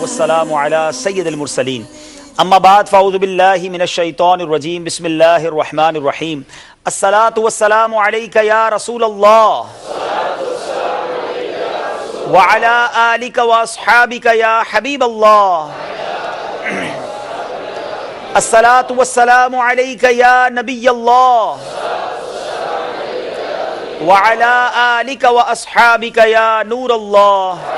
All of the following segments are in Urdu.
والسلام على سید المرسلین اما بعد فاعوذ باللہ من الشیطان الرجیم بسم اللہ الرحمن الرحیم الصلاة والسلام علیک یا رسول اللہ وعلى آلک واصحابک یا حبیب اللہ الصلاة والسلام علیک یا نبی اللہ وعلى آلک واصحابک یا نور اللہ۔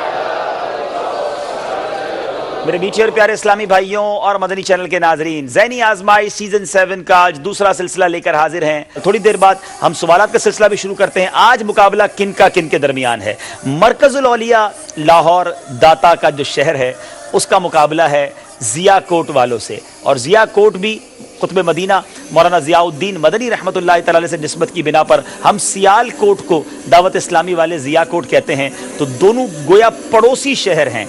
میرے میٹھے اور پیارے اسلامی بھائیوں اور مدنی چینل کے ناظرین، ذہنی آزمائش سیزن 7 کا آج دوسرا سلسلہ لے کر حاضر ہیں۔ تھوڑی دیر بعد ہم سوالات کا سلسلہ بھی شروع کرتے ہیں۔ آج مقابلہ کن کا کن کے درمیان ہے؟ مرکز الاولیاء لاہور داتا کا جو شہر ہے اس کا مقابلہ ہے ضیاء کوٹ والوں سے، اور ضیاء کوٹ بھی قطب مدینہ مولانا ضیاء الدین مدنی رحمۃ اللہ تعالی سے نسبت کی بنا پر ہم سیال کوٹ کو دعوت اسلامی والے ضیاء کوٹ کہتے ہیں، تو دونوں گویا پڑوسی شہر ہیں۔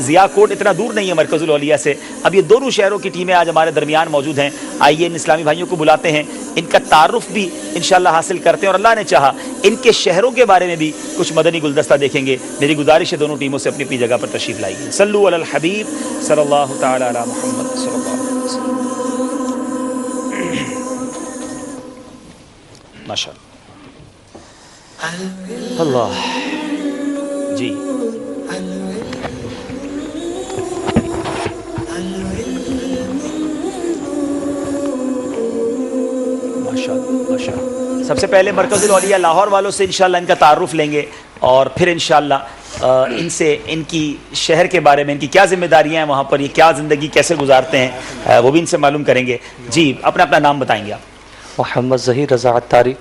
ضیاء کوٹ اتنا دور نہیں ہے مرکز الاولیاء سے۔ اب یہ دونوں شہروں کی ٹیمیں آج ہمارے درمیان موجود ہیں۔ آئیے ان اسلامی بھائیوں کو بلاتے ہیں، ان کا تعارف بھی انشاءاللہ حاصل کرتے ہیں، اور اللہ نے چاہا ان کے شہروں کے بارے میں بھی کچھ مدنی گلدستہ دیکھیں گے۔ میری گزارش ہے دونوں ٹیموں سے اپنی اپنی جگہ پر تشریف لائیے۔ صلو علی الحبیب صلی اللہ تعالی علی محمد صلی اللہ علیہ وسلم۔ ماشاء اللہ جی سب سے پہلے مرکز الاولیاء لاہور والوں سے انشاءاللہ ان کا تعارف لیں گے، اور پھر انشاءاللہ ان سے ان کی شہر کے بارے میں، ان کی کیا ذمہ داریاں ہیں وہاں پر، یہ کیا زندگی کیسے گزارتے ہیں وہ بھی ان سے معلوم کریں گے۔ جی اپنا اپنا نام بتائیں گے آپ؟ محمد ظہیر رضا عطاری،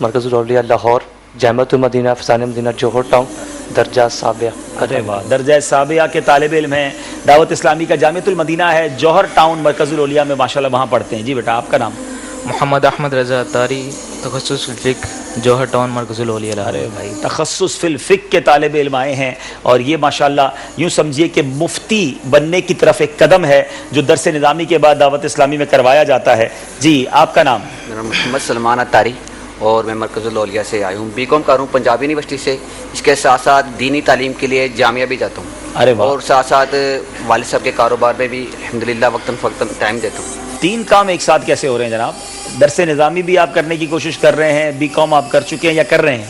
مرکز الاولیاء لاہور، جامعۃ المدینہ فیضان مدینہ جوہر ٹاؤن، درجہ سابعہ۔ ارے واہ، درجہ سابعہ کے طالب علم ہیں۔ دعوت اسلامی کا جامعۃ المدینہ ہے جوہر ٹاؤن مرکز الاولیاء میں، ماشاءاللہ وہاں پڑھتے ہیں۔ جی بیٹا آپ کا نام؟ محمد احمد رضا عطاری، تخصص فی الفقہ، جوہر ٹاؤن مرکز الاولیاء لاہور۔ ارے بھائی، تخصص فی الفقہ کے طالب علم آئے ہیں، اور یہ ماشاءاللہ یوں سمجھیے کہ مفتی بننے کی طرف ایک قدم ہے جو درس نظامی کے بعد دعوت اسلامی میں کروایا جاتا ہے۔ جی آپ کا نام؟ میرا محمد سلمان عطاری، اور میں مرکز الاولیاء سے آیا ہوں، بی کام کر رہا ہوں پنجاب یونیورسٹی سے۔ اس کے ساتھ ساتھ دینی تعلیم کے لیے جامعہ بھی جاتا ہوں، ارے واہ، اور ساتھ ساتھ والد صاحب کے کاروبار میں بھی الحمدللہ وقتاً فوقتاً ٹائم دیتا ہوں۔ تین کام ایک ساتھ کیسے ہو رہے ہیں جناب؟ درس نظامی بھی آپ کرنے کی کوشش کر رہے ہیں، بی کام آپ کر چکے ہیں یا کر رہے ہیں؟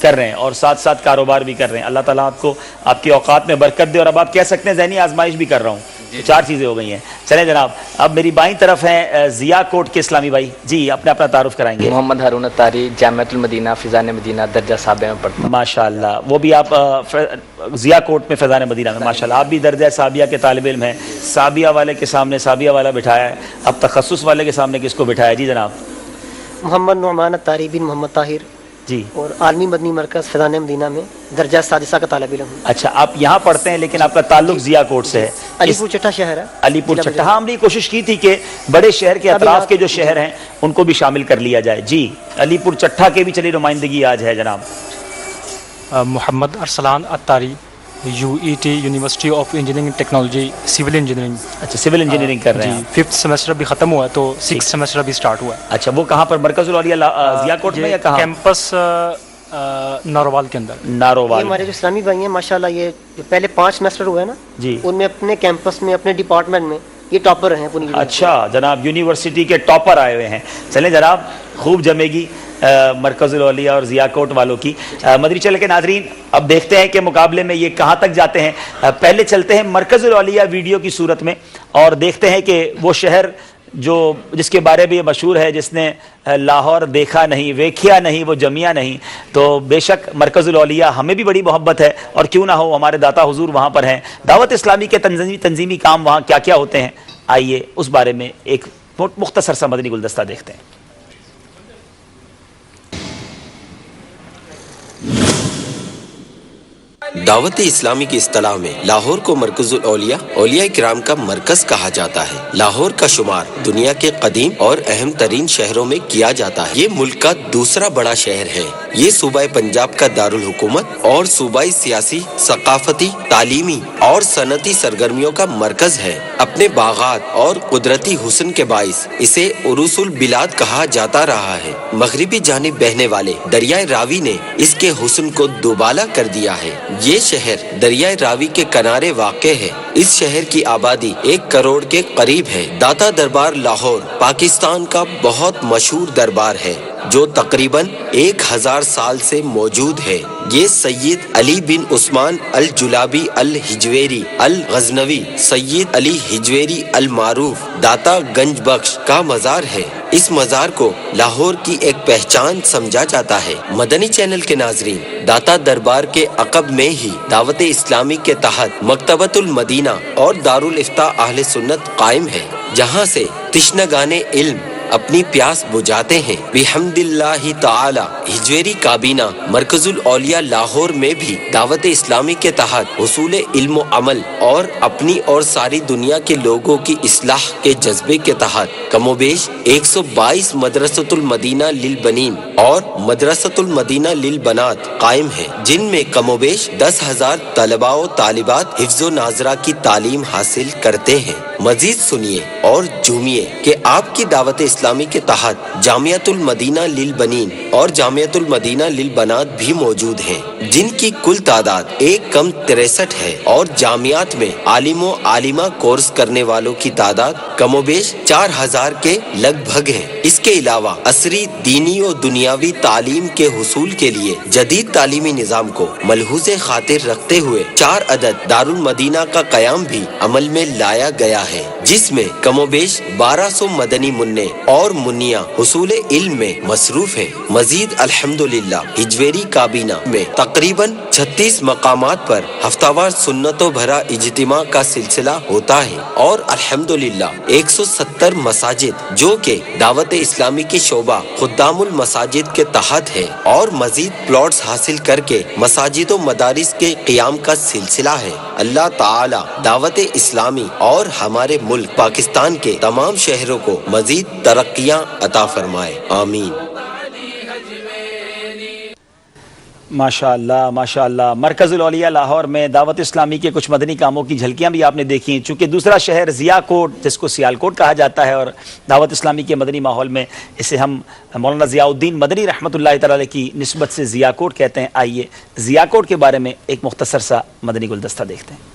کر رہے ہیں، اور ساتھ ساتھ کاروبار بھی کر رہے ہیں۔ اللہ تعالیٰ آپ کو آپ کے اوقات میں برکت دے، اور اب آپ کہہ سکتے ہیں ذہنی آزمائش بھی کر رہا ہوں۔ چار چیزیں ہو گئی ہیں۔ چلیں جناب، اب میری بائیں طرف ہیں ضیاء کوٹ کے اسلامی بھائی، جی اپنا اپنا تعارف کرائیں گے۔ محمد ہارون عطاری، جامعۃ المدینہ فیضان مدینہ درجہ سابعہ میں پڑھتا ہوں۔ ماشاءاللہ، وہ بھی آپ ضیاء کوٹ میں فیضان مدینہ میں، ماشاءاللہ آپ بھی درجہ سابعہ کے طالب علم ہیں۔ سابعہ والے کے سامنے سابعہ والا بٹھایا ہے، اب تخصص والے کے سامنے کس کو بٹھایا؟ جی جناب؟ محمد نعمان عطاری بن محمد طاہر، جی، اور عالمی مدنی مرکز فیضان مدینہ میں درجہ سادسہ کا طالب علم ہوں۔ اچھا، آپ یہاں پڑھتے ہیں لیکن آپ کا تعلق ضیاء کوٹ سے ہے؟ علی پور چٹھا شہر ہے، علی پور چٹھا۔ ہاں، ہم نے کوشش کی تھی کہ بڑے شہر کے اطراف کے جو شہر ہیں ان کو بھی شامل کر لیا جائے۔ جی علی پور چٹھا کے بھی چلی نمائندگی آج ہے جناب۔ Muhammad Arsalan Attari, U E T University of Engineering Technology, civil engineering. اچھا، سول انجینئرنگ کر رہے ہیں؟ جی، 5th سیمسٹر بھی ختم ہوا ہے تو 6th سیمسٹر بھی سٹارٹ ہوا ہے۔ اچھا، وہ کہاں پر؟ مرکز الاولیاء ضیاء کوٹ میں یا کہاں؟ کیمپس ناروال کے اندر۔ یہ ناروال۔ ہمارے جو اسلامی بھائی ہیں ماشاءاللہ، یہ جو پہلے 5 سیمسٹر ہوئے ہیں نا، جی، ان میں اپنے کیمپس میں اپنے ڈپارٹمنٹ میں یہ ٹاپر ہیں پوری۔ اچھا جناب، یونیورسٹی کے ٹاپر آئے ہوئے ہیں۔ چلیں جناب، خوب جمے گی مرکز الاولیاء اور ضیاء کوٹ والوں کی۔ مدنی چینل کے ناظرین، اب دیکھتے ہیں کہ مقابلے میں یہ کہاں تک جاتے ہیں۔ پہلے چلتے ہیں مرکز الاولیاء ویڈیو کی صورت میں، اور دیکھتے ہیں کہ وہ شہر جس کے بارے میں یہ مشہور ہے، جس نے لاہور دیکھا نہیں، ویکھیا نہیں، وہ جمیا نہیں، تو بے شک مرکز الاولیاء ہمیں بھی بڑی محبت ہے، اور کیوں نہ ہو، ہمارے داتا حضور وہاں پر ہیں۔ دعوت اسلامی کے تنظیمی کام وہاں کیا کیا ہوتے ہیں، آئیے اس بارے میں ایک مختصر سا مدنی گلدستہ دیکھتے ہیں۔ دعوت اسلامی کی اصطلاح میں لاہور کو مرکز الاولیاء اولیاء کرام کا مرکز کہا جاتا ہے۔ لاہور کا شمار دنیا کے قدیم اور اہم ترین شہروں میں کیا جاتا ہے۔ یہ ملک کا دوسرا بڑا شہر ہے۔ یہ صوبہ پنجاب کا دارالحکومت اور صوبائی سیاسی، ثقافتی، تعلیمی اور صنعتی سرگرمیوں کا مرکز ہے۔ اپنے باغات اور قدرتی حسن کے باعث اسے عروس البلاد کہا جاتا رہا ہے۔ مغربی جانب بہنے والے دریائے راوی نے اس کے حسن کو دوبالا کر دیا ہے۔ یہ شہر دریائے راوی کے کنارے واقع ہے۔ اس شہر کی آبادی 1 کروڑ کے قریب ہے۔ داتا دربار لاہور پاکستان کا بہت مشہور دربار ہے جو تقریباً 1000 سال سے موجود ہے۔ یہ سید علی بن عثمان الجلابی الحجویری الغزنوی، سید علی حجویری المعروف داتا گنج بخش کا مزار ہے۔ اس مزار کو لاہور کی ایک پہچان سمجھا جاتا ہے۔ مدنی چینل کے ناظرین، داتا دربار کے عقب میں ہی دعوت اسلامی کے تحت مکتبۃ المدینہ اور دارالافتاء اہل سنت قائم ہے، جہاں سے تشنگان علم اپنی پیاس بجھاتے ہیں۔ بحمد اللہ تعالی ہجویری کابینہ مرکز الاولیاء لاہور میں بھی دعوت اسلامی کے تحت حصول علم و عمل اور اپنی اور ساری دنیا کے لوگوں کی اصلاح کے جذبے کے تحت کم و بیش 122 مدرسۃ المدینہ للبنین اور مدرسۃ المدینہ للبنات قائم ہیں، جن میں کم و بیش 10,000 طلباء و طالبات حفظ و ناظرہ کی تعلیم حاصل کرتے ہیں۔ مزید سنیے اور جھومیے کہ آپ کی دعوت اسلامی کے تحت جامعۃ المدینہ للبنین اور جامعۃ المدینہ للبنات بھی موجود ہیں، جن کی کل تعداد 163 ہے، اور جامعات میں عالم و عالمہ کورس کرنے والوں کی تعداد کم و بیش 4000 کے لگ بھگ ہے۔ اس کے علاوہ عصری دینی و دنیاوی تعلیم کے حصول کے لیے جدید تعلیمی نظام کو ملحوظ خاطر رکھتے ہوئے 4 عدد دارالمدینہ کا قیام بھی عمل میں لایا گیا ہے، جس میں کم و بیش 1200 مدنی منع اور منیا حصول علم میں مصروف ہیں۔ مزید الحمدللہ ہجویری کابینہ میں تقریباً 36 مقامات پر ہفتہ وار سنتوں بھرا اجتماع کا سلسلہ ہوتا ہے، اور الحمدللہ 170 مساجد جو کہ دعوت اسلامی کی شعبہ خدام المساجد کے تحت ہے، اور مزید پلاٹس حاصل کر کے مساجد و مدارس کے قیام کا سلسلہ ہے۔ اللہ تعالی دعوت اسلامی اور ہمارے ملک پاکستان کے تمام شہروں کو مزید ترقیاں عطا فرمائے، آمین۔ ماشاءاللہ ماشاءاللہ۔ مرکز الاولیاء لاہور میں دعوت اسلامی کے کچھ مدنی کاموں کی جھلکیاں بھی آپ نے دیکھی، چونکہ دوسرا شہر ضیاء کوٹ جس کو سیالکوٹ کہا جاتا ہے، اور دعوت اسلامی کے مدنی ماحول میں اسے ہم مولانا ضیاء الدین مدنی رحمۃ اللہ تعالی کی نسبت سے ضیاء کوٹ کہتے ہیں۔ آئیے ضیاء کوٹ کے بارے میں ایک مختصر سا مدنی گلدستہ دیکھتے ہیں۔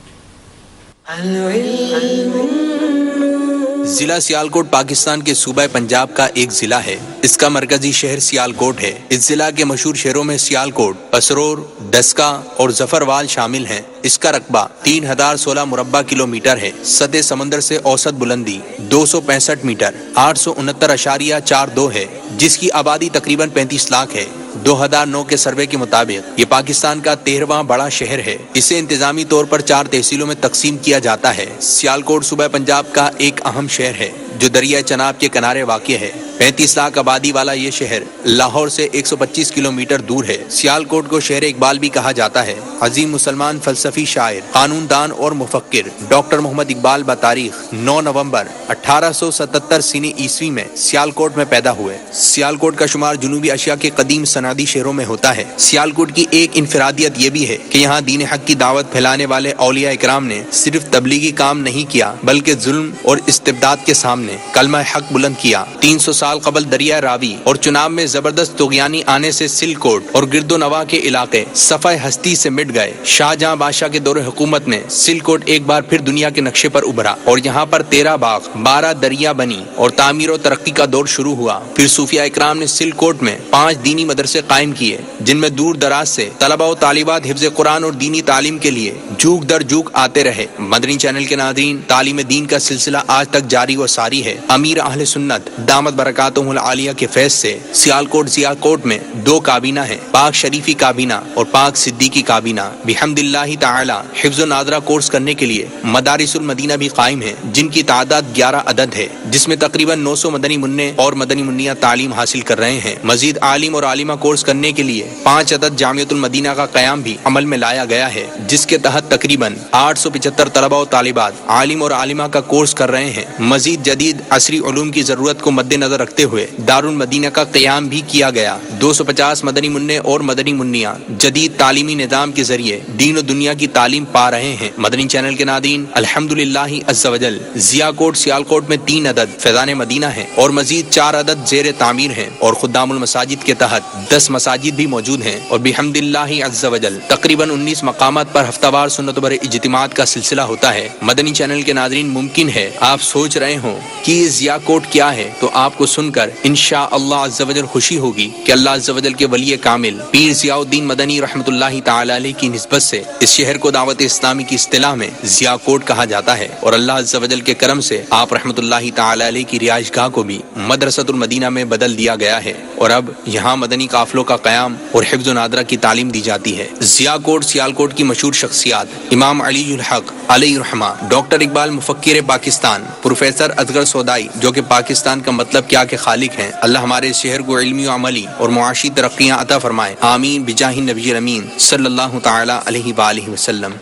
ضلع سیالکوٹ پاکستان کے صوبہ پنجاب کا ایک ضلع ہے۔ اس کا مرکزی شہر سیالکوٹ ہے۔ اس ضلع کے مشہور شہروں میں سیالکوٹ، پسرور، ڈسکا اور ظفروال شامل ہیں۔ اس کا رقبہ 3016 مربع کلومیٹر ہے۔ سطح سمندر سے اوسط بلندی 265 میٹر 869.42 ہے، جس کی آبادی تقریباً 35 لاکھ ہے۔ 2009 کے سروے کے مطابق یہ پاکستان کا 13واں بڑا شہر ہے۔ اسے انتظامی طور پر 4 تحصیلوں میں تقسیم کیا جاتا ہے۔ سیالکوٹ صوبہ پنجاب کا ایک اہم شہر ہے جو دریائے چناب کے کنارے واقع ہے۔ 35 لاکھ آبادی والا یہ شہر لاہور سے 125 کلومیٹر دور ہے۔ سیالکوٹ کو شہر اقبال بھی کہا جاتا ہے۔ عظیم مسلمان فلسفی شاعر، قانون دان اور مفکر ڈاکٹر محمد اقبال بتاریخ 9 نومبر 1877 سنی عیسوی میں سیالکوٹ میں پیدا ہوئے۔ سیالکوٹ کا شمار جنوبی ایشیا کے قدیم صنعتی شہروں میں ہوتا ہے۔ سیالکوٹ کی ایک انفرادیت یہ بھی ہے کہ یہاں دین حق کی دعوت پھیلانے والے اولیاء اکرام نے صرف تبلیغی کام نہیں کیا بلکہ ظلم اور استبداد کے سامنے کلمہ حق بلند کیا۔ 300 سال قبل دریائے راوی اور چناب میں زبردست طغیانی آنے سے سیالکوٹ اور گرد و نواح کے علاقے صفحہ ہستی سے مٹ گئے۔ شاہجہاں بادشاہ کے دور حکومت میں سیالکوٹ ایک بار پھر دنیا کے نقشے پر ابھرا اور یہاں پر 13 باغ 12 دریا بنی اور تعمیر و ترقی کا دور شروع ہوا۔ پھر صوفیاء اکرام نے سیالکوٹ میں 5 دینی مدرسے قائم کیے جن میں دور دراز سے طلباء و طالبات حفظ قرآن اور دینی تعلیم کے لیے جھوک در جھوک آتے رہے۔ مدنی چینل کے ناظرین، تعلیم دین کا سلسلہ آج تک جاری و ساری جاری ہے۔ امیر اہل سنت دامت برکاتہم العالیہ کے فیض سے سیالکوٹ ضیاء کوٹ میں 2 کابینہ ہیں، پاک شریفی کابینہ اور پاک صدیقی کابینہ۔ بحمد اللہ تعالی حفظ و ناظرہ کورس کرنے کے لیے مدارس المدینہ بھی قائم ہیں، جن کی تعداد 11 عدد ہے، جس میں تقریباً 900 مدنی منع اور مدنی منیہ تعلیم حاصل کر رہے ہیں۔ مزید عالم اور عالمہ کورس کرنے کے لیے 5 عدد جامعۃ المدینہ کا قیام بھی عمل میں لایا گیا ہے، جس کے تحت تقریباً 875 طلبہ و طالبات عالم اور عالمہ کا کورس کر رہے ہیں۔ مزید جدید عصری علوم کی ضرورت کو مد نظر رکھتے ہوئے دارالمدینہ کا قیام بھی کیا گیا۔ 250 مدنی منع اور مدنی منیہ جدید تعلیمی نظام کے ذریعے دین و دنیا کی تعلیم پا رہے ہیں۔ مدنی چینل کے ناظرین، الحمدللہ عز وجل ضیاء کوٹ سیالکوٹ میں 3 عدد فیضان مدینہ ہیں اور مزید 4 عدد زیر تعمیر ہیں، اور خدام المساجد کے تحت 10 مساجد بھی موجود ہیں، اور بحمد اللہ عز وجل تقریباً 19 مقامات پر ہفتہ وار سنت و بر اجتماعات کا سلسلہ ہوتا ہے۔ مدنی چینل کے ناظرین، ممکن ہے آپ سوچ رہے ہوں کہ یہ ضیاء کوٹ کیا ہے، تو آپ کو سن کر انشاءاللہ عز وجل خوشی ہوگی کہ اللہ عز وجل کے ولی کامل پیر ضیاء الدین مدنی رحمۃ اللہ تعالی علیہ کی نسبت سے اس شہر کو دعوت اسلامی کی اصطلاح میں ضیاء کوٹ کہا جاتا ہے، اور اللہ عز وجل کے کرم سے آپ رحمۃ اللہ تعالی علیہ کی رہائش گاہ کو بھی مدرسۃ المدینہ میں بدل دیا گیا ہے، اور اب یہاں مدنی قافلوں کا قیام اور حفظ و نادرہ کی تعلیم دی جاتی ہے۔ ضیاء کوٹ سیالکوٹ کی مشہور شخصیات امام علی الحق علیہ رحمہ، ڈاکٹر اقبال مفکر پاکستان، پروفیسر اصغر سودائی جو کہ پاکستان کا مطلب کیا کے خالق ہیں، اللہ ہمارے اس شہر کو علمی و عملی اور معاشی ترقیاں عطا فرمائے، آمین بجاہ نبی الامین صلی اللہ تعالی علیہ وآلہ وسلم۔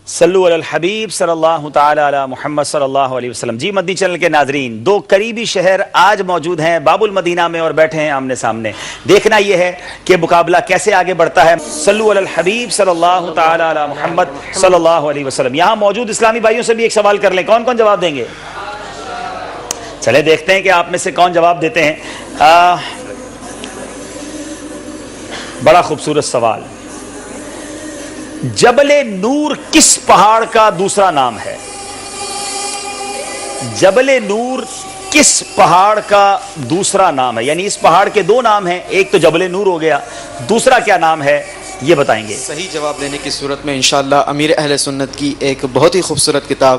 صلو علی الحبیب صلی اللہ تعالی علی محمد صلی اللہ علیہ وسلم۔ جی مدنی چینل کے ناظرین، 2 قریبی شہر آج موجود ہیں باب المدینہ میں اور بیٹھے ہیں آمنے سامنے۔ دیکھنا یہ ہے کہ مقابلہ کیسے آگے بڑھتا ہے۔ صلو علی الحبیب صلی اللہ تعالی علی محمد صلی اللہ علیہ وسلم۔ یہاں موجود اسلامی بھائیوں سے بھی ایک سوال کر لیں، کون کون جواب دیں گے؟ چلے دیکھتے ہیں کہ آپ میں سے کون جواب دیتے ہیں۔ بڑا خوبصورت سوال، جبل نور کس پہاڑ کا دوسرا نام ہے؟ جبل نور کس پہاڑ کا دوسرا نام ہے؟ یعنی اس پہاڑ کے 2 نام ہیں، ایک تو جبل نور ہو گیا، دوسرا کیا نام ہے یہ بتائیں گے۔ صحیح جواب دینے کی صورت میں انشاءاللہ امیر اہل سنت کی ایک بہت ہی خوبصورت کتاب،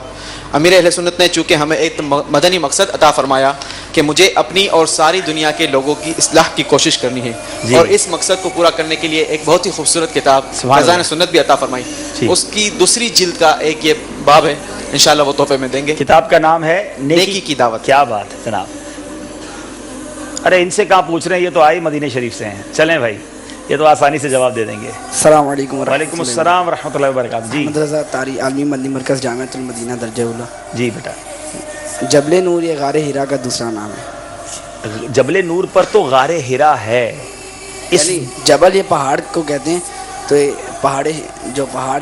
امیر اہل سنت نے چونکہ ہمیں ایک مدنی مقصد عطا فرمایا کہ مجھے اپنی اور ساری دنیا کے لوگوں کی اصلاح کی کوشش کرنی ہے، اور اس مقصد کو پورا کرنے کے لیے ایک بہت ہی خوبصورت کتاب فیضان سنت بھی عطا فرمائی، اس کی 2ری جلد کا ایک یہ باب ہے، انشاءاللہ وہ تحفے میں دیں گے۔ کتاب کا نام ہے نیکی کی دعوت۔ کیا بات ہے جناب، ارے ان سے کہاں پوچھ رہے ہیں، یہ تو آئی مدینہ شریف سے ہیں۔ چلیں بھائی، یہ تو آسانی سے جواب دے دیں گے۔ السلام علیکم وعلیکم السلام ورحمۃ اللہ وبرکاتہ۔ جی رضا طاری، عالمی مدنی مرکز جامعۃ المدینہ درجہ اولا۔ جی بیٹا، جبل نور یہ غار ہرا کا دوسرا نام ہے۔ جبل نور پر تو غار ہرا ہے، یعنی جبل یہ پہاڑ کو کہتے ہیں، تو یہ پہاڑ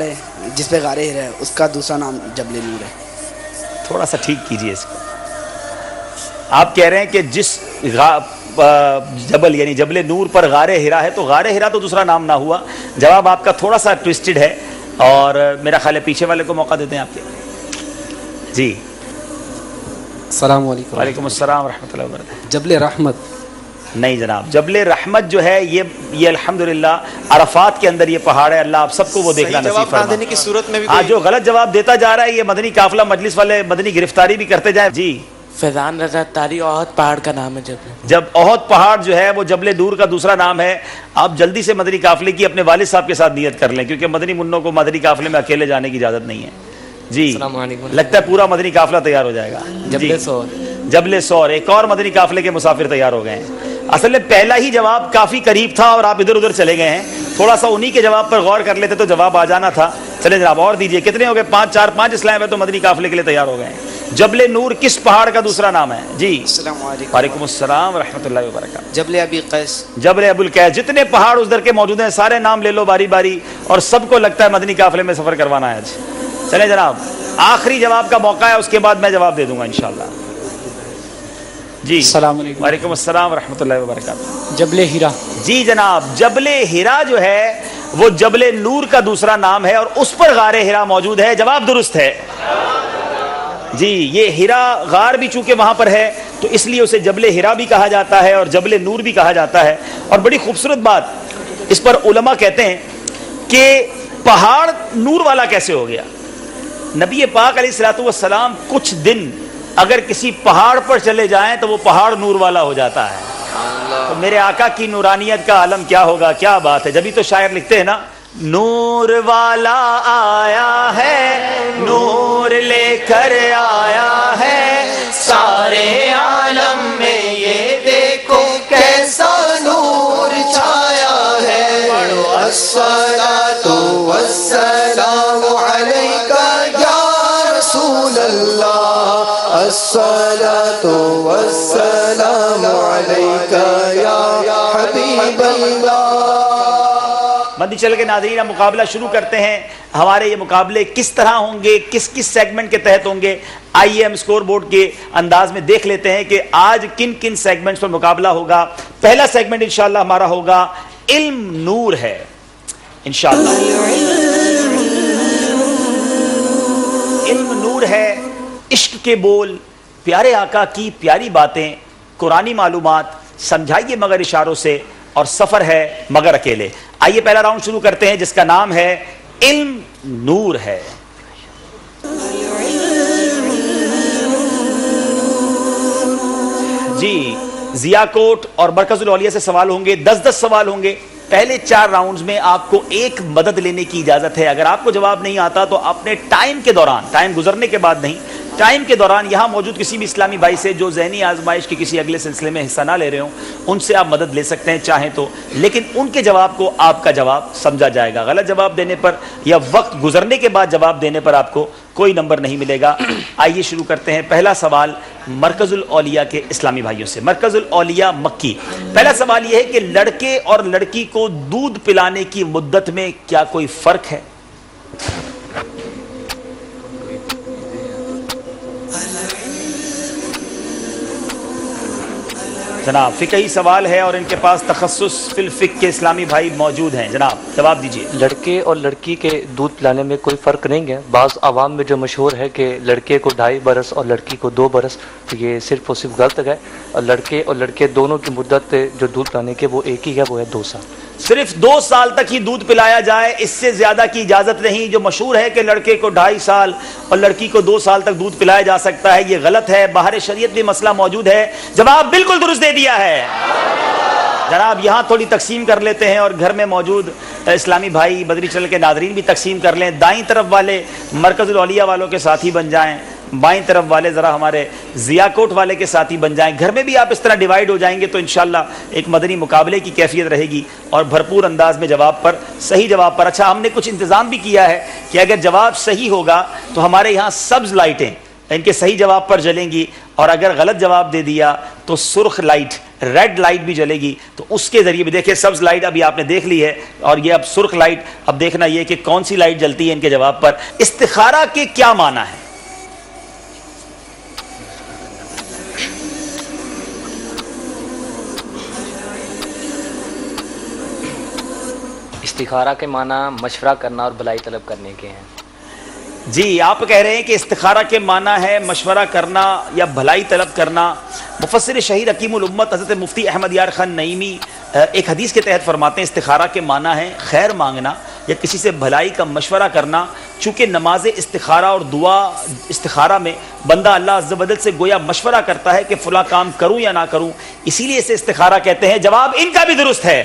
ہے جس پہ غار ہرا ہے اس کا دوسرا نام جبل نور ہے۔ تھوڑا سا ٹھیک کیجئے اس کو۔ آپ کہہ رہے ہیں کہ جس جبل یعنی جبل نور پر غار ہرا ہے، تو غار ہرا تو دوسرا نام نہ ہوا۔ جواب آپ کا تھوڑا سا ٹویسٹڈ ہے، اور میرا خیال ہے پیچھے والے کو موقع دیتے ہیں آپ کے۔ جی السلام علیکم۔ وعلیکم السلام ورحمۃ اللہ وبرکاتہ۔ جبل رحمت؟ نہیں جناب، جبل رحمت جو ہے یہ الحمدللہ عرفات کے اندر یہ پہاڑ ہے، اللہ آپ سب کو وہ دیکھنا نصیب فرمائے۔ دینے کی صورت میں بھی ہاں، جو غلط جواب دیتا جا رہا ہے یہ مدنی قافلہ مجلس والے مدنی گرفتاری بھی کرتے جائیں۔ جی فیضان رضا طاری احد پہاڑ کا نام ہے۔ جب احد پہاڑ جو ہے وہ جبل نور کا دوسرا نام ہے۔ آپ جلدی سے مدنی قافلے کی اپنے والد صاحب کے ساتھ نیت کر لیں، کیونکہ مدنی منوں کو مدنی قافلے میں اکیلے جانے کی اجازت نہیں ہے۔ جی السلام علیکم۔ لگتا ہے پورا مدنی قافلہ تیار ہو جائے گا۔ جبل سور، جبل سور، ایک اور مدنی قافلے کے مسافر تیار ہو گئے ہیں۔ اصل میں پہلا ہی جواب کافی قریب تھا اور آپ ادھر ادھر چلے گئے ہیں، تھوڑا سا انہی کے جواب پر غور کر لیتے تو جواب آ جانا تھا۔ چلے جناب اور دیجئے، کتنے ہو گئے؟ 5 اسلام ہے تو مدنی قافلے کے لیے تیار ہو گئے ہیں۔ جبل نور کس پہاڑ کا دوسرا نام ہے؟ جی السلام علیکم۔ وعلیکم السلام ورحمۃ اللہ وبرکاتہ۔ جبل ابی قیس۔ جبل ابو القیس۔ جتنے پہاڑ اس در کے موجود ہیں سارے نام لے لو باری باری، اور سب کو لگتا ہے مدنی قافلے میں سفر کروانا ہے آج۔ چلیں جناب، آخری جواب کا موقع ہے، اس کے بعد میں جواب دے دوں گا انشاءاللہ۔ جی السلام علیکم۔ وعلیکم السلام ورحمۃ اللہ وبرکاتہ۔ جبل ہیرا؟ جی جناب، جبل ہیرا جو ہے وہ جبل نور کا دوسرا نام ہے، اور اس پر غار ہیرا موجود ہے۔ جواب درست ہے جی۔ یہ ہیرا غار بھی چونکہ وہاں پر ہے تو اس لیے اسے جبل ہیرا بھی کہا جاتا ہے اور جبل نور بھی کہا جاتا ہے۔ اور بڑی خوبصورت بات اس پر علماء کہتے ہیں کہ پہاڑ نور والا کیسے ہو گیا؟ نبی پاک علیہ الصلوۃ والسلام کچھ دن اگر کسی پہاڑ پر چلے جائیں تو وہ پہاڑ نور والا ہو جاتا ہے. تو میرے آقا کی نورانیت کا عالم کیا ہوگا, کیا بات ہے. جبھی تو شاعر لکھتے ہیں نا, نور والا آیا ہے, نور لے کر آیا ہے, سارے عالم میں یہ دیکھو کیسا نور چھایا ہے. پڑھو الصلاۃ والسلام علیک یا رسول اللہ, الصلاۃ والسلام علیک یا حبیب اللہ. مدنی چینل کے ناظرین, ہم مقابلہ شروع کرتے ہیں. ہمارے یہ مقابلے کس طرح ہوں گے, کس کس سیگمنٹ کے تحت ہوں گے, آئیے ہم اسکور بورڈ کے انداز میں دیکھ لیتے ہیں کہ آج کن کن سیگمنٹس پر مقابلہ ہوگا. پہلا سیگمنٹ انشاءاللہ ہمارا ہوگا علم نور ہے انشاءاللہ. علم نور ہے, عشق کے بول, پیارے آقا کی پیاری باتیں, قرآنی معلومات, سمجھائیے مگر اشاروں سے, اور سفر ہے مگر اکیلے. آئیے پہلا راؤنڈ شروع کرتے ہیں جس کا نام ہے علم نور ہے. جی, ضیاء کوٹ اور مرکز الاولیاء سے سوال ہوں گے, 10-10 سوال ہوں گے. پہلے 4 راؤنڈز میں آپ کو ایک مدد لینے کی اجازت ہے. اگر آپ کو جواب نہیں آتا تو اپنے ٹائم کے دوران, ٹائم گزرنے کے بعد نہیں, ٹائم کے دوران یہاں موجود کسی بھی اسلامی بھائی سے جو ذہنی آزمائش کے کسی اگلے سلسلے میں حصہ نہ لے رہے ہوں, ان سے آپ مدد لے سکتے ہیں چاہیں تو, لیکن ان کے جواب کو آپ کا جواب سمجھا جائے گا. غلط جواب دینے پر یا وقت گزرنے کے بعد جواب دینے پر آپ کو کوئی نمبر نہیں ملے گا. آئیے شروع کرتے ہیں. پہلا سوال مرکز الاولیاء کے اسلامی بھائیوں سے, مرکز الاولیاء مکی. پہلا سوال یہ ہے کہ لڑکے اور لڑکی کو دودھ پلانے کی مدت میں کیا کوئی فرق ہے؟ جناب فقہی سوال ہے اور ان کے پاس تخصص فی الفقہ کے اسلامی بھائی موجود ہیں. جناب جواب دیجئے. لڑکے اور لڑکی کے دودھ پلانے میں کوئی فرق نہیں ہے. بعض عوام میں جو مشہور ہے کہ لڑکے کو 2.5 برس اور لڑکی کو 2 برس, تو یہ صرف اور صرف غلط ہے. اور لڑکے دونوں کی مدت جو دودھ پلانے کے وہ ایک ہی ہے, وہ ہے 2 سال. صرف 2 سال تک ہی دودھ پلایا جائے, اس سے زیادہ کی اجازت نہیں. جو مشہور ہے کہ لڑکے کو 2.5 سال اور لڑکی کو 2 سال تک دودھ پلایا جا سکتا ہے, یہ غلط ہے. باہر شریعت بھی مسئلہ موجود ہے. جواب بالکل درست دے دیا ہے. جناب یہاں تھوڑی تقسیم کر لیتے ہیں اور گھر میں موجود اسلامی بھائی مدنی چینل کے ناظرین بھی تقسیم کر لیں. دائیں طرف والے مرکز الاولیاء والوں کے ساتھی بن جائیں, بائیں طرف والے ذرا ہمارے ضیاء کوٹ والے کے ساتھی بن جائیں. گھر میں بھی آپ اس طرح ڈیوائیڈ ہو جائیں گے تو انشاءاللہ ایک مدنی مقابلے کی کیفیت رہے گی اور بھرپور انداز میں جواب پر, صحیح جواب پر. اچھا, ہم نے کچھ انتظام بھی کیا ہے کہ اگر جواب صحیح ہوگا تو ہمارے یہاں سبز لائٹیں ان کے صحیح جواب پر جلیں گی, اور اگر غلط جواب دے دیا تو سرخ لائٹ, ریڈ لائٹ بھی جلے گی. تو اس کے ذریعے بھی دیکھیں, سبز لائٹ ابھی آپ نے دیکھ لی ہے اور یہ اب سرخ لائٹ. اب دیکھنا یہ کہ کون سی لائٹ جلتی ہے ان کے جواب پر. استخارہ کے کیا معنی ہے؟ استخارہ کے معنی مشورہ کرنا اور بھلائی طلب کرنے کے ہیں. جی, آپ کہہ رہے ہیں کہ استخارہ کے معنی ہے مشورہ کرنا یا بھلائی طلب کرنا. مفسر شہیر حکیم الامت حضرت مفتی احمد یار خان نعیمی ایک حدیث کے تحت فرماتے ہیں استخارہ کے معنی ہے خیر مانگنا یا کسی سے بھلائی کا مشورہ کرنا. چونکہ نماز استخارہ اور دعا استخارہ میں بندہ اللہ عز و جل سے گویا مشورہ کرتا ہے کہ فلاں کام کروں یا نہ کروں, اسی لیے اسے استخارہ کہتے ہیں. جواب ان کا بھی درست ہے.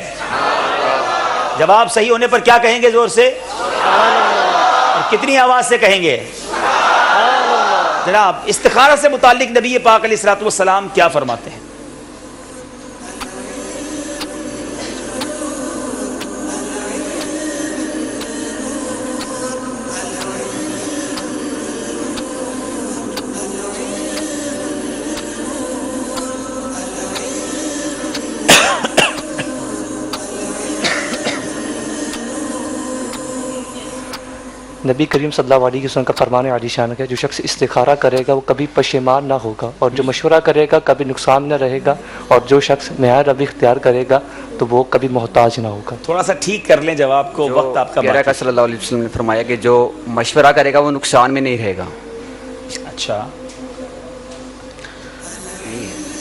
جواب صحیح ہونے پر کیا کہیں گے زور سے؟ اور کتنی آواز سے کہیں گے؟ جناب استخارہ سے متعلق نبی پاک علیہ الصلوۃ والسلام کیا فرماتے ہیں؟ نبی کریم صلی اللہ علیہ وسلم کا فرمان عالی شان ہے, جو شخص استخارہ کرے گا وہ کبھی پشیمان نہ ہوگا, اور جو مشورہ کرے گا کبھی نقصان نہ رہے گا, اور جو شخص معیار روی اختیار کرے گا تو وہ کبھی محتاج نہ ہوگا. تھوڑا سا ٹھیک کر لیں جواب کو, وقت آپ کا پیارے آقا صلی اللہ علیہ وسلم نے فرمایا کہ جو مشورہ کرے گا وہ نقصان میں نہیں رہے گا. اچھا,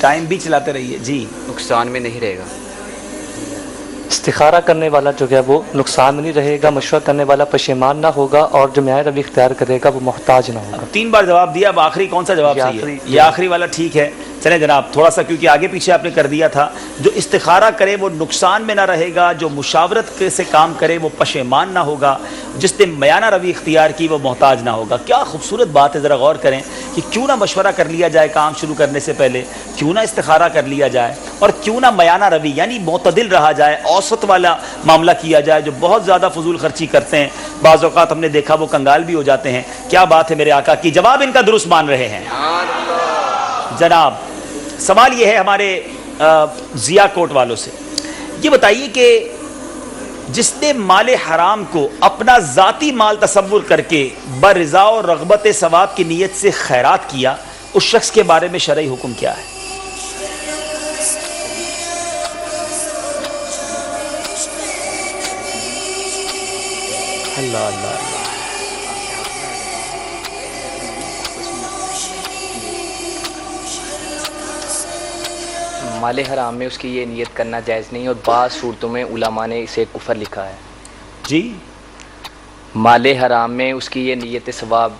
ٹائم بھی چلاتے رہیے. جی, نقصان میں نہیں رہے گا. استخارہ کرنے والا جو ہے وہ نقصان میں نہیں رہے گا، مشورہ کرنے والا پشیمان نہ ہوگا، اور جو معیار روی اختیار کرے گا وہ محتاج نہ ہوگا۔ 3 بار جواب دیا، اب آخری کون سا جواب صحیح ہے؟ یہ آخری والا ٹھیک ہے۔ چلیں جناب تھوڑا سا، کیونکہ آگے پیچھے آپ نے کر دیا تھا، جو استخارہ کرے وہ نقصان میں نہ رہے گا، جو مشاورت سے کام کرے وہ پشیمان نہ ہوگا، جس نے میانہ روی اختیار کی وہ محتاج نہ ہوگا۔ کیا خوبصورت بات ہے، ذرا غور کریں کہ کیوں نہ مشورہ کر لیا جائے کام شروع کرنے سے پہلے، کیوں نہ استخارہ کر لیا جائے، اور کیوں نہ میانہ روی یعنی معتدل رہا جائے، اوسط والا معاملہ کیا جائے۔ جو بہت زیادہ فضول خرچی کرتے ہیں بعض اوقات ہم نے دیکھا وہ کنگال بھی ہو جاتے ہیں۔ کیا بات ہے میرے آقا کی، جواب ان کا درست مان رہے ہیں جناب۔ سوال یہ ہے ہمارے ضیاء کوٹ والوں سے، یہ بتائیے کہ جس نے مال حرام کو اپنا ذاتی مال تصور کر کے برضا اور رغبت ثواب کی نیت سے خیرات کیا، اس شخص کے بارے میں شرعی حکم کیا ہے؟ اللہ اللہ اللہ۔ مال حرام میں اس کی یہ نیت کرنا جائز نہیں، اور بعض صورتوں میں علماء نے اسے کفر لکھا ہے۔ جی، مال حرام میں اس کی یہ نیت ثواب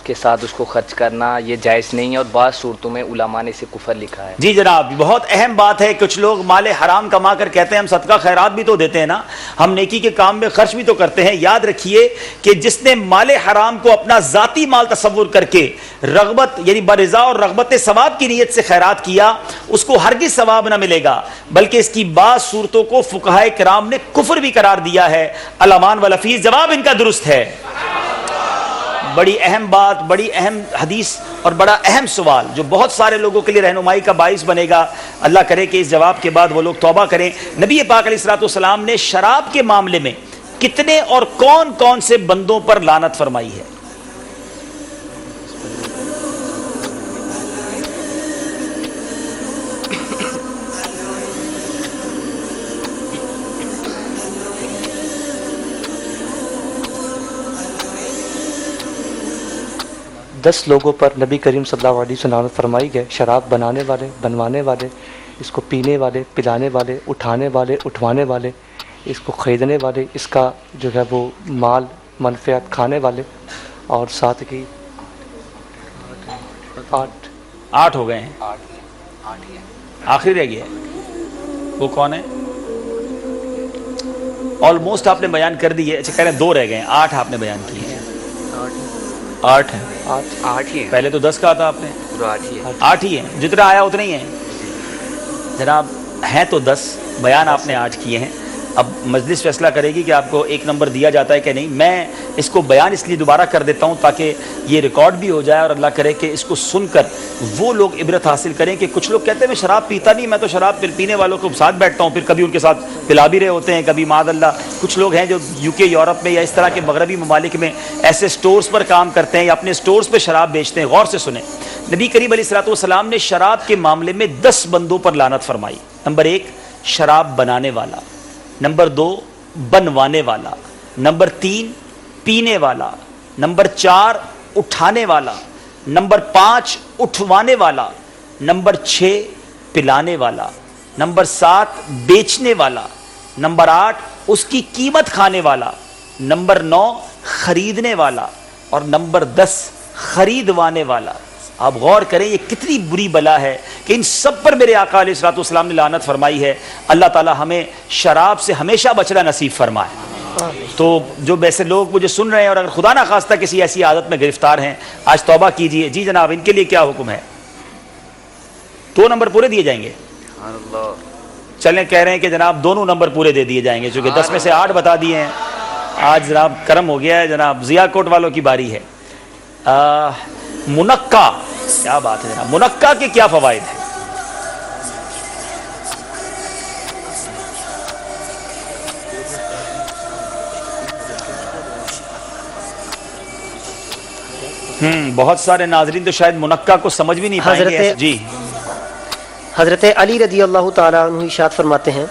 کے ساتھ اس کو خرچ کرنا یہ جائز نہیں ہے، اور بعض صورتوں میں علماء نے اسے کفر لکھا ہے۔ جی جناب، بہت اہم بات ہے۔ کچھ لوگ مال حرام کما کر کہتے ہیں ہم صدقہ خیرات بھی تو دیتے ہیں نا، ہم نیکی کے کام میں خرچ بھی تو کرتے ہیں۔ یاد رکھیے کہ جس نے مال حرام کو اپنا ذاتی مال تصور کر کے رغبت یعنی برضا اور رغبت ثواب کی نیت سے خیرات کیا، اس کو ہرگز ثواب نہ ملے گا، بلکہ اس کی بعض صورتوں کو فقہائے کرام نے کفر بھی قرار دیا ہے۔ الامان واللفیظ، جواب ان کا درست ہے۔ بڑی اہم بات، بڑی اہم حدیث اور بڑا اہم سوال جو بہت سارے لوگوں کے لیے رہنمائی کا باعث بنے گا۔ اللہ کرے کہ اس جواب کے بعد وہ لوگ توبہ کریں۔ نبی پاک علیہ الصلوۃ والسلام نے شراب کے معاملے میں کتنے اور کون کون سے بندوں پر لعنت فرمائی ہے؟ دس لوگوں پر نبی کریم صلی اللہ علیہ وسلم فرمائی گئے، شراب بنانے والے، بنوانے والے، اس کو پینے والے، پلانے والے، اٹھانے والے، اٹھوانے والے، اس کو خریدنے والے، اس کا جو ہے وہ مال منفعت کھانے والے، اور ساتھ کی 8 ہو گئے ہیں۔ آخری رہ گیا وہ کون ہے؟ آلموسٹ آپ نے بیان کر دی ہے۔ اچھا کہہ رہے ہیں 2 رہ گئے ہیں، 8 آپ نے بیان کیے ہیں۔ 8 ہیں، 8 ہی ہیں، پہلے تو 10 کہا تھا آپ نے۔ 8 ہی ہیں، جتنا آیا اتنے ہی ہیں جناب، ہیں تو 10، بیان آپ نے 8 کیے ہیں۔ اب مجلس فیصلہ کرے گی کہ آپ کو 1 نمبر دیا جاتا ہے کہ نہیں۔ میں اس کو بیان اس لیے دوبارہ کر دیتا ہوں تاکہ یہ ریکارڈ بھی ہو جائے، اور اللہ کرے کہ اس کو سن کر وہ لوگ عبرت حاصل کریں کہ کچھ لوگ کہتے ہیں میں شراب پیتا نہیں، میں تو شراب پینے والوں کو ساتھ بیٹھتا ہوں، پھر کبھی ان کے ساتھ پلا بھی رہے ہوتے ہیں، کبھی معاذ اللہ کچھ لوگ ہیں جو UK یورپ میں یا اس طرح کے مغربی ممالک میں ایسے سٹورز پر کام کرتے ہیں یا اپنے سٹورز پہ شراب بیچتے ہیں۔ غور سے سنیں، نبی کریم علیہ الصلوۃ والسلام نے شراب کے معاملے میں 10 بندوں پر لعنت فرمائی۔ نمبر 1 شراب بنانے والا، نمبر 2 بنوانے والا، نمبر 3 پینے والا، نمبر 4 اٹھانے والا، نمبر 5 اٹھوانے والا، نمبر 6 پلانے والا، نمبر 7 بیچنے والا، نمبر 8 اس کی قیمت کھانے والا، نمبر 9 خریدنے والا، اور نمبر 10 خریدوانے والا۔ آپ غور کریں یہ کتنی بری بلا ہے کہ ان سب پر میرے آقا علیہ الصلوۃ والسلام نے لعنت فرمائی ہے۔ اللہ تعالی ہمیں شراب سے ہمیشہ بچنا نصیب فرمائے۔ تو جو ویسے لوگ مجھے سن رہے ہیں اور اگر خدا نہ خواستہ کسی ایسی عادت میں گرفتار ہیں، آج توبہ کیجئے۔ جی جناب، ان کے لیے کیا حکم ہے؟ 2 نمبر پورے دیے جائیں گے؟ چلیں کہہ رہے ہیں کہ جناب دونوں نمبر پورے دے دیے جائیں گے، چونکہ 10 میں سے 8 بتا دیے ہیں۔ آج جناب کرم ہو گیا ہے، جناب ضیاء کوٹ والوں کی باری ہے۔ منقع، کیا بات ہے جناب، منقع کے کیا فوائد ہیں؟ بہت سارے ناظرین تو شاید منقع کو سمجھ بھی نہیں پائیں گے۔ جی، حضرت علی رضی اللہ تعالیٰ عنہ ارشاد فرماتے ہیں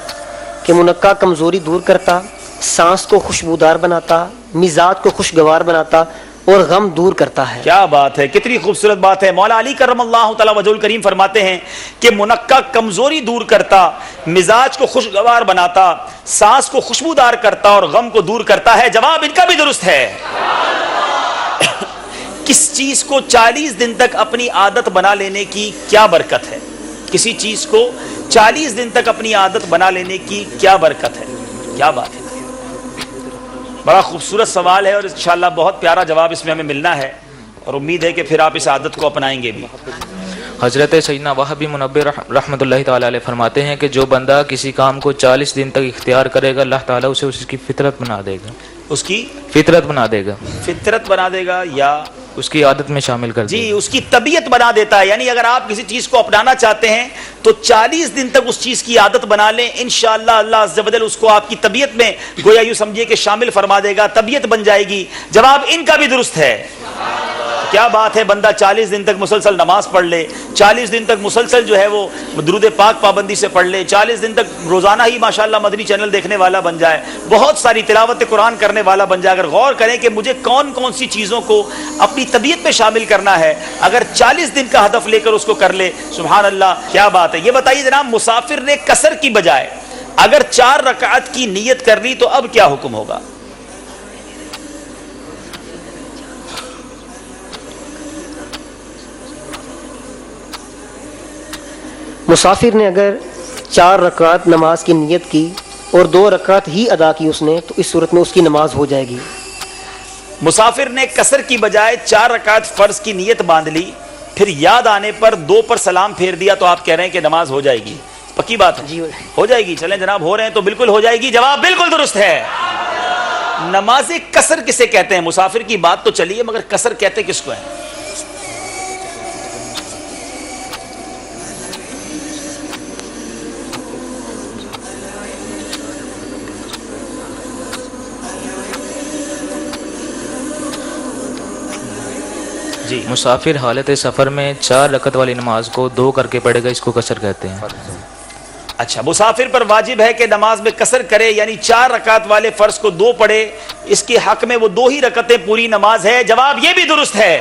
کہ منقع کمزوری دور کرتا، سانس کو خوشبودار بناتا، مزاج کو خوشگوار بناتا، اور غم دور کرتا ہے. کیا بات ہے, کتنی خوبصورت بات ہے. مولا علی کرم اللہ تعالی وجہہ کریم فرماتے ہیں کہ منقع کمزوری دور کرتا, مزاج کو خوشگوار بناتا, سانس کو خوشبودار کرتا اور غم کو دور کرتا ہے. جواب ان کا بھی درست ہے. کس چیز کو 40 دن تک اپنی عادت بنا لینے کی کیا برکت ہے؟ کسی چیز کو 40 دن تک اپنی عادت بنا لینے کی کیا برکت ہے؟ کیا بات ہے. بڑا خوبصورت سوال ہے اور انشاءاللہ بہت پیارا جواب اس میں ہمیں ملنا ہے, اور امید ہے کہ پھر آپ اس عادت کو اپنائیں گے بھی. حضرت سیدنا وہبی منبر رحمۃ اللہ تعالی علیہ فرماتے ہیں کہ جو بندہ کسی کام کو 40 دن تک اختیار کرے گا, اللہ تعالیٰ اسے اس کی فطرت بنا دے گا. اس کی فطرت بنا دے گا. فطرت بنا دے گا یا اس کی عادت میں شامل کر دے گا. جی, اس کی طبیعت بنا دیتا ہے. یعنی اگر آپ کسی چیز کو اپنانا چاہتے ہیں تو 40 دن تک اس چیز کی عادت بنا لیں, انشاءاللہ اللہ عز و جل اس کو آپ کی طبیعت میں گویا یوں سمجھیے کہ شامل فرما دے گا, طبیعت بن جائے گی. جواب ان کا بھی درست ہے. کیا بات ہے, بندہ 40 دن تک مسلسل نماز پڑھ لے, 40 دن تک مسلسل جو ہے وہ درود پاک پابندی سے پڑھ لے, 40 دن تک روزانہ ہی ماشاءاللہ مدنی چینل دیکھنے والا بن جائے, بہت ساری تلاوت قرآن کرنے والا بن جائے. اگر غور کریں کہ مجھے کون کون سی چیزوں کو اپنی طبیعت میں شامل کرنا ہے, اگر 40 دن کا ہدف لے کر اس کو کر لے, سبحان اللہ کیا بات ہے. یہ بتائیے جناب, مسافر نے قصر کی بجائے اگر 4 رکعت کی نیت کر لی تو اب کیا حکم ہوگا؟ مسافر نے اگر 4 رکعت نماز کی نیت کی اور 2 رکعت ہی ادا کی اس نے, تو اس صورت میں اس کی نماز ہو جائے گی. مسافر نے قصر کی بجائے 4 رکعت فرض کی نیت باندھ لی, پھر یاد آنے پر 2 پر سلام پھیر دیا, تو آپ کہہ رہے ہیں کہ نماز ہو جائے گی. پکی بات ہے, جی ہو جائے گی. چلیں جناب, ہو رہے ہیں تو بالکل ہو جائے گی. جواب بالکل درست ہے. نماز قصر کسے کہتے ہیں؟ مسافر کی بات تو چلیے, مگر قصر کہتے کس کو ہے؟ جی, مسافر حالت سفر میں 4 رکعت والی نماز کو 2 کر کے پڑھے گا, اس کو قصر کہتے ہیں. اچھا, مسافر پر واجب ہے کہ نماز میں قصر کرے, یعنی 4 رکعت والے فرض کو 2 پڑھے, اس کے حق میں وہ 2 ہی رکعتیں پوری نماز ہے. جواب یہ بھی درست ہے.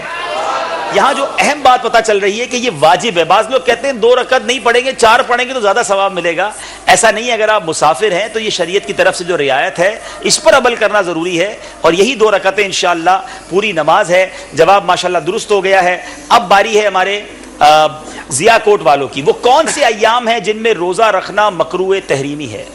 یہاں جو اہم بات پتہ چل رہی ہے کہ یہ واجب ہے. بعض لوگ کہتے ہیں 2 رکعت نہیں پڑھیں گے, 4 پڑھیں گے تو زیادہ ثواب ملے گا. ایسا نہیں ہے. اگر آپ مسافر ہیں تو یہ شریعت کی طرف سے جو رعایت ہے اس پر عمل کرنا ضروری ہے, اور یہی 2 رکعتیں انشاءاللہ پوری نماز ہے. جواب ماشاءاللہ درست ہو گیا ہے. اب باری ہے ہمارے ضیاء کوٹ والوں کی. وہ کون سے ایام ہیں جن میں روزہ رکھنا مکروہ تحریمی ہے؟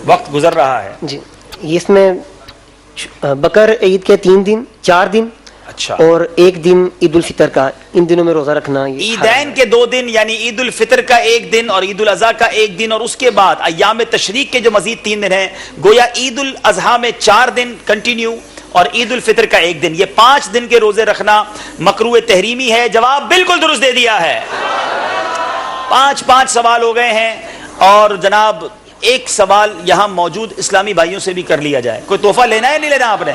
وقت گزر رہا ہے. جی, اس میں بقر عید کے 3 دن, 4 دن, اچھا, اور 1 دن عید الفطر کا, ان دنوں میں روزہ رکھنا. عیدین کے 2 دن یعنی عید الفطر کا 1 دن اور عید الاضحیٰ کا 1 دن, اور اس کے بعد ایام تشریق کے جو مزید 3 دن ہیں, گویا عید الاضحیٰ میں 4 دن کنٹینیو اور عید الفطر کا 1 دن, یہ 5 دن کے روزے رکھنا مکروہ تحریمی ہے. جواب بالکل درست دے دیا ہے. 5 سوال ہو گئے ہیں, اور جناب ایک سوال یہاں موجود اسلامی بھائیوں سے بھی کر لیا جائے. کوئی تحفہ لینا ہے نہیں لینا آپ نے؟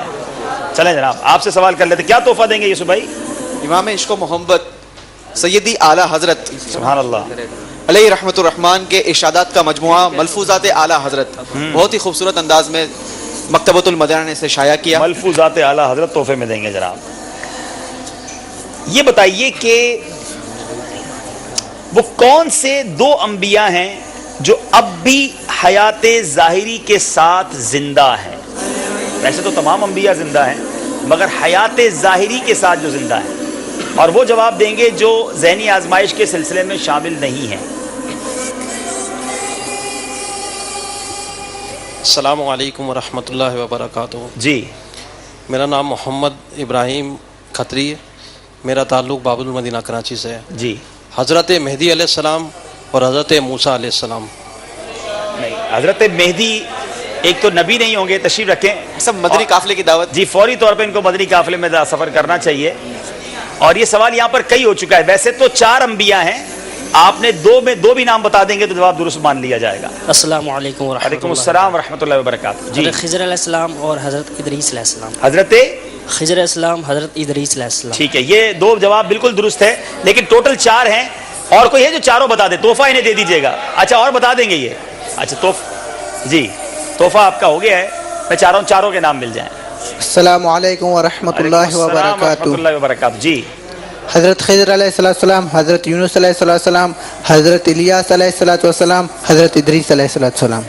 چلیں جناب, آپ سے سوال کر لیتے. کیا تحفہ دیں گے یوسف بھائی؟ امام عشق و محبت سیدی اعلیٰ حضرت سبحان اللہ علیہ رحمت الرحمن کے ارشادات کا مجموعہ ملفوظات اعلیٰ حضرت بہت ہی خوبصورت انداز میں مکتبۃ المدینہ نے اسے شائع کیا. ملفوظات اعلیٰ حضرت تحفے میں دیں گے. جناب یہ بتائیے کہ وہ کون سے 2 انبیاء ہیں جو اب بھی حیات ظاہری کے ساتھ زندہ ہیں؟ ویسے تو تمام انبیاء زندہ ہیں, مگر حیات ظاہری کے ساتھ جو زندہ ہیں, اور وہ جواب دیں گے جو ذہنی آزمائش کے سلسلے میں شامل نہیں ہیں. السلام علیکم ورحمۃ اللہ وبرکاتہ. جی, میرا نام محمد ابراہیم کھتری ہے, میرا تعلق باب المدینہ کراچی سے ہے. جی, حضرت مہدی علیہ السلام اور حضرت موسیٰ علیہ السلام. نہیں, حضرت مہدی ایک تو نبی نہیں ہوں گے, تشریف رکھیں. سب مدنی قافلے کی دعوت. جی, فوری طور پہ ان کو مدنی قافلے میں سفر کرنا چاہیے. اور یہ سوال یہاں پر کئی ہو چکا ہے. ویسے تو 4 انبیاء ہیں, آپ نے دو میں دو بھی نام بتا دیں گے تو جواب درست مان لیا جائے گا. السلام علیکم ورحمۃ اللہ. وعلیکم السلام ورحمۃ اللہ وبرکاتہ. جی. حضرت خضر علیہ السلام اور حضرت ادریس علیہ السلام. حضرت خضر علیہ السلام، حضرت ادریس علیہ السلام. ٹھیک ہے، یہ دو جواب بالکل درست ہے، لیکن ٹوٹل 4 ہیں. اور کوئی ہے جو چاروں بتا دے؟ تحفہ انہیں دے دیجیے گا. اچھا، اور بتا دیں گے یہ؟ اچھا، جی تحفہ آپ کا ہو گیا ہے. میں چاہ رہا ہوں چاروں کے نام مل جائیں. السلام علیکم ورحمۃ اللہ وبرکاتہ. جی. حضرت خضر علیہ السلام، حضرت یونس علیہ السلام، حضرت الیاس علیہ السلام، حضرت ادریس علیہ السلام.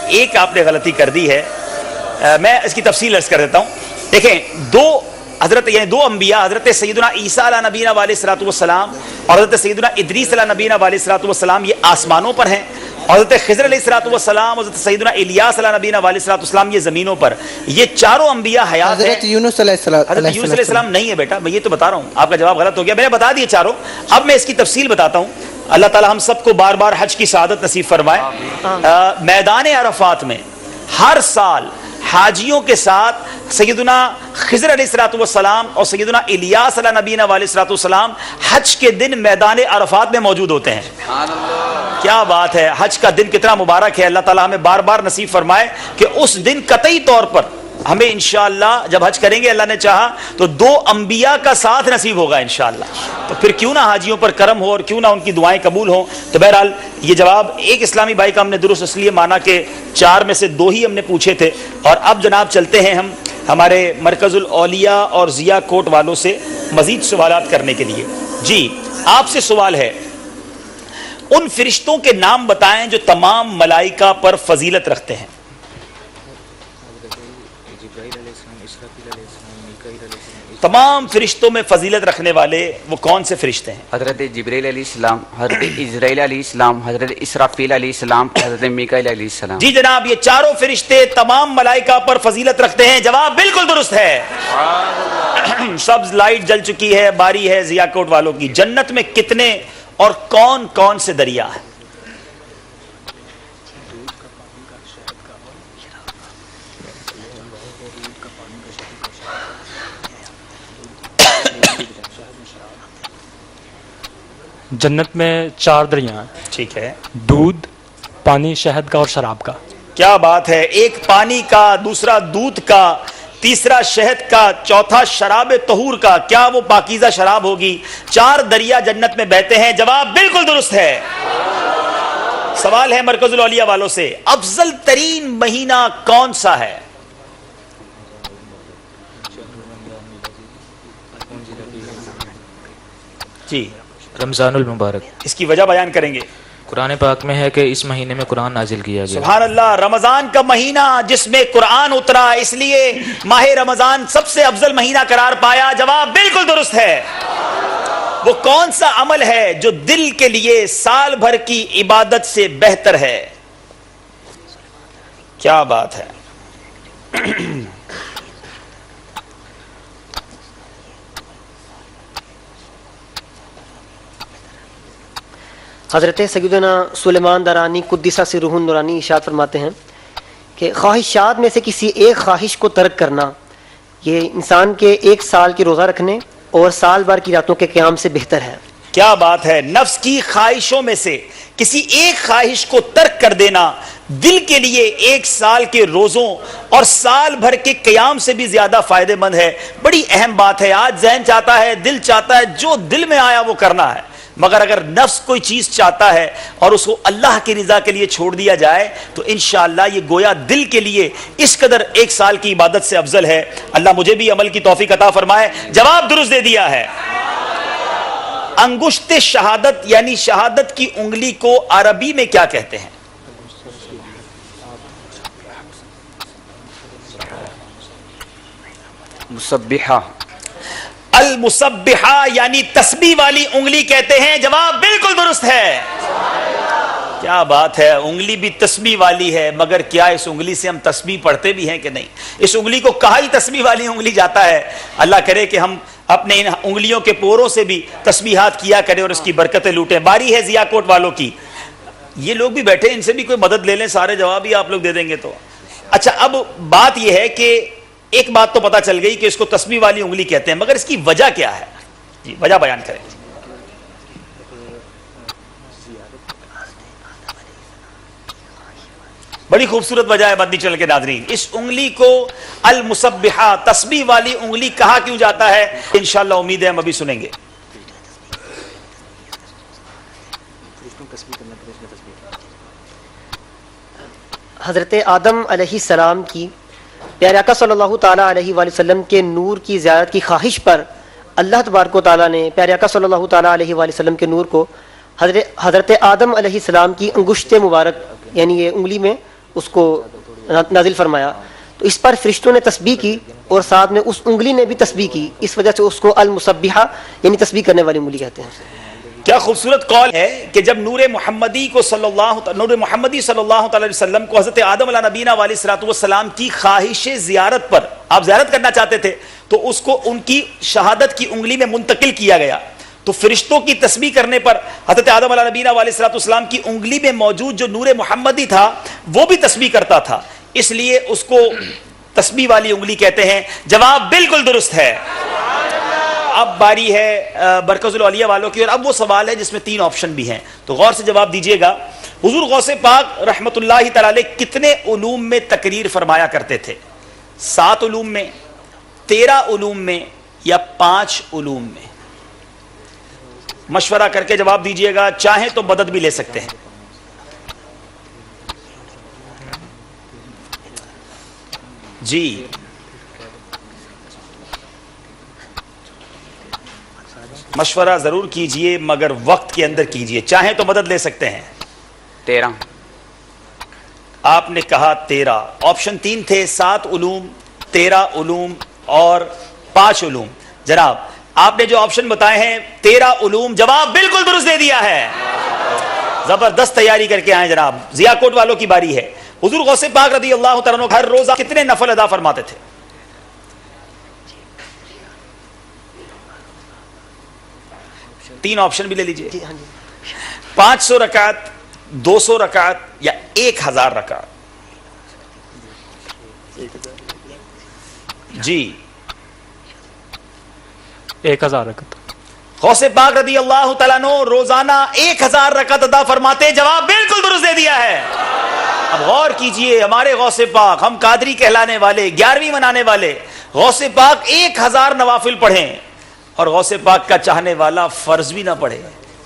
ایک آپ نے غلطی کر دی ہے، میں اس کی تفصیل عرض کر دیتا ہوں. دیکھیں، دو انبیاء حضرت سیدنا عیسیٰ علیہ نبینا علیہ الصلوۃ والسلام اور حضرت سیدنا ادریس علیہ نبینا علیہ الصلوۃ والسلام یہ آسمانوں پر ہیں. حضرت خضر علیہ الصلوۃ والسلام، حضرت سیدنا الیاس علیہ نبینا علیہ الصلوۃ والسلام یہ زمینوں پر. یہ چاروں انبیاء حیات ہیں. حضرت یونس علیہ السلام نہیں ہے بیٹا، میں یہ تو بتا رہا ہوں. آپ کا جواب غلط ہو گیا، میں نے بتا دیے چاروں. اب میں اس کی تفصیل بتاتا ہوں. اللہ تعالی ہم سب کو بار بار حج کی سعادت نصیب فرمائے. میدان عرفات میں ہر سال حاجیوں کے ساتھ سیدنا خضر علیہ الصلوۃ والسلام اور سیدنا الیاس علیہ نبینا علیہ الصلوۃ والسلام حج کے دن میدان عرفات میں موجود ہوتے ہیں. کیا بات ہے، حج کا دن کتنا مبارک ہے. اللہ تعالیٰ ہمیں بار بار نصیب فرمائے کہ اس دن قطعی طور پر ہمیں انشاءاللہ جب حج کریں گے اللہ نے چاہا تو 2 انبیاء کا ساتھ نصیب ہوگا انشاءاللہ. تو پھر کیوں نہ حاجیوں پر کرم ہو اور کیوں نہ ان کی دعائیں قبول ہوں. تو بہرحال یہ جواب ایک اسلامی بھائی کا ہم نے درست اس لیے مانا کہ 4 میں سے 2 ہی ہم نے پوچھے تھے. اور اب جناب چلتے ہیں ہم ہمارے مرکز الاولیاء اور ضیاء کوٹ والوں سے مزید سوالات کرنے کے لیے. جی، آپ سے سوال ہے، ان فرشتوں کے نام بتائیں جو تمام ملائکہ پر فضیلت رکھتے ہیں. تمام فرشتوں میں فضیلت رکھنے والے وہ کون سے فرشتے ہیں؟ حضرت جبریل علیہ السلام، حضرت اسرائیل علیہ السلام، حضرت اسرافیل علیہ السلام، حضرت میکائیل علیہ السلام. جی جناب، یہ چاروں فرشتے تمام ملائکہ پر فضیلت رکھتے ہیں. جواب بالکل درست ہے. سبز لائٹ جل چکی ہے، باری ہے ضیاء کوٹ والوں کی. جنت میں کتنے اور کون کون سے دریا ہیں؟ جنت میں 4 دریا ہیں. ٹھیک ہے. دودھ، پانی، شہد کا اور شراب کا. کیا بات ہے، ایک پانی کا، دوسرا دودھ کا، تیسرا شہد کا، چوتھا شراب طہور کا. کیا وہ پاکیزہ شراب ہوگی؟ 4 دریا جنت میں بہتے ہیں. جواب بالکل درست ہے. سوال ہے مرکز الاولیاء والوں سے، افضل ترین مہینہ کون سا ہے؟ جی، رمضان المبارک. اس کی وجہ بیان کریں گے. قرآن پاک میں ہے کہ اس مہینے میں قرآن نازل کیا گیا. سبحان اللہ. رمضان کا مہینہ جس میں قرآن اترا، اس لیے ماہ رمضان سب سے افضل مہینہ قرار پایا. جواب بالکل درست ہے. وہ کون سا عمل ہے جو دل کے لیے سال بھر کی عبادت سے بہتر ہے؟ کیا بات ہے. حضرت سیدنا سلیمان درانی قدسہ سرہ نورانی ارشاد فرماتے ہیں کہ خواہشات میں سے کسی ایک خواہش کو ترک کرنا یہ انسان کے 1 سال کے روزہ رکھنے اور سال بھر کی راتوں کے قیام سے بہتر ہے. کیا بات ہے. نفس کی خواہشوں میں سے کسی ایک خواہش کو ترک کر دینا دل کے لیے 1 سال کے روزوں اور سال بھر کے قیام سے بھی زیادہ فائدہ مند ہے. بڑی اہم بات ہے. آج ذہن چاہتا ہے، دل چاہتا ہے، جو دل میں آیا وہ کرنا ہے. مگر اگر نفس کوئی چیز چاہتا ہے اور اس کو اللہ کی رضا کے لیے چھوڑ دیا جائے تو انشاءاللہ یہ گویا دل کے لیے اس قدر 1 سال کی عبادت سے افضل ہے. اللہ مجھے بھی عمل کی توفیق عطا فرمائے. جواب درست دے دیا ہے. انگشت شہادت یعنی شہادت کی انگلی کو عربی میں کیا کہتے ہیں؟ مسبحہ. المسبحہ یعنی تسبیح والی انگلی کہتے ہیں. جواب بالکل درست ہے. کیا بات ہے. انگلی بھی تسبیح والی ہے، مگر کیا اس انگلی سے ہم تسبیح پڑھتے بھی ہیں کہ نہیں؟ اس انگلی کو کہا ہی تسبیح والی انگلی جاتا ہے. اللہ کرے کہ ہم اپنے ان انگلیوں کے پوروں سے بھی تسبیحات کیا کریں اور اس کی برکتیں لوٹیں. باری ہے ضیاء کوٹ والوں کی. یہ لوگ بھی بیٹھے، ان سے بھی کوئی مدد لے لیں. سارے جواب ہی آپ لوگ دے دیں گے تو اچھا. اب بات یہ ہے کہ ایک بات تو پتا چل گئی کہ اس کو تسبیح والی انگلی کہتے ہیں، مگر اس کی وجہ کیا ہے؟ جی وجہ بیان کریں. بڑی خوبصورت وجہ ہے مدنی چینل کے ناظرین. اس انگلی کو المسبحہ تسبیح والی انگلی کہا کیوں جاتا ہے؟ انشاءاللہ امید ہے ہم ابھی سنیں گے. حضرت آدم علیہ السلام کی پیارے آقا صلی اللہ تعالیٰ علیہ وآلہ وسلم کے نور کی زیارت کی خواہش پر اللہ تبارک و تعالیٰ نے پیارے آقا صلی اللہ تعالیٰ علیہ وآلہ وسلم کے نور کو حضرت آدم علیہ السلام کی انگشت مبارک یعنی یہ انگلی میں اس کو نازل فرمایا. تو اس پر فرشتوں نے تسبیح کی اور ساتھ میں اس انگلی نے بھی تسبیح کی، اس وجہ سے اس کو المسبحہ یعنی تسبیح کرنے والی انگلی کہتے ہیں. کیا خوبصورت قول ہے کہ جب نور محمدی صلی اللہ تعالی وسلم کو حضرت آدم علیہ نبینا علیہ الصلوۃ والسلام کی خواہش زیارت پر آپ زیارت کرنا چاہتے تھے تو اس کو ان کی شہادت کی انگلی میں منتقل کیا گیا. تو فرشتوں کی تسبیح کرنے پر حضرت آدم علیہ نبینا علیہ الصلوۃ والسلام کی انگلی میں موجود جو نور محمدی تھا وہ بھی تسبیح کرتا تھا، اس لیے اس کو تسبیح والی انگلی کہتے ہیں. جواب بالکل درست ہے. اب باری ہے مرکز الاولیاء والوں کی، اور اب وہ سوال ہے جس میں 3 آپشن بھی ہیں، تو غور سے جواب دیجئے گا. حضور غوث پاک رحمت اللہ تعالی علیہ کتنے علوم میں تقریر فرمایا کرتے تھے؟ 7 علوم میں، 13 علوم میں یا 5 علوم میں؟ مشورہ کر کے جواب دیجئے گا، چاہیں تو مدد بھی لے سکتے ہیں. جی مشورہ ضرور کیجئے مگر وقت کے اندر کیجئے، چاہیں تو مدد لے سکتے ہیں. 13. آپ نے کہا 13. آپشن 3 تھے 7 علوم، 13 علوم اور 5 علوم. جناب آپ نے جو آپشن بتائے ہیں 13 علوم، جواب بالکل درست دے دیا ہے. زبردست تیاری کر کے آئے جناب. ضیاء کوٹ والوں کی باری ہے. حضور غوث پاک رضی اللہ تعالیٰ عنہ ہر روزہ کتنے نفل ادا فرماتے تھے؟ 3 آپشن بھی لے لیجئے. 500 رکعت، 200 رکعت یا 1000 رکعت؟ جی 1000 رکعت. غوث پاک رضی اللہ تعالیٰ عنہ روزانہ 1000 رکعت ادا فرماتے. جواب بالکل درست دے دیا ہے. اب غور کیجئے، ہمارے غوث پاک، ہم قادری کہلانے والے، 11ویں منانے والے، غوث پاک 1000 نوافل پڑھیں اور غوث پاک کا چاہنے والا فرض بھی نہ پڑھے.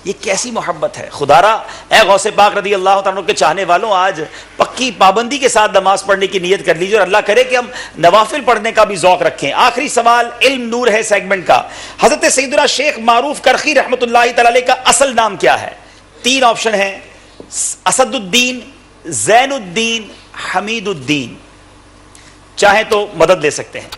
یہ کیسی محبت ہے؟ خدا را اے غوث پاک رضی اللہ تعالیٰ کے چاہنے والوں، آج پکی پابندی کے ساتھ نماز پڑھنے کی نیت کر لیجیے اور اللہ کرے کہ ہم نوافل پڑھنے کا بھی ذوق رکھیں. آخری سوال علم نور ہے سیگمنٹ کا. حضرت سیدنا شیخ معروف کرخی رحمۃ اللہ تعالی علیہ کا اصل نام کیا ہے؟ 3 آپشن ہیں: اسد الدین، زین الدین، حمید الدین. چاہیں تو مدد لے سکتے ہیں.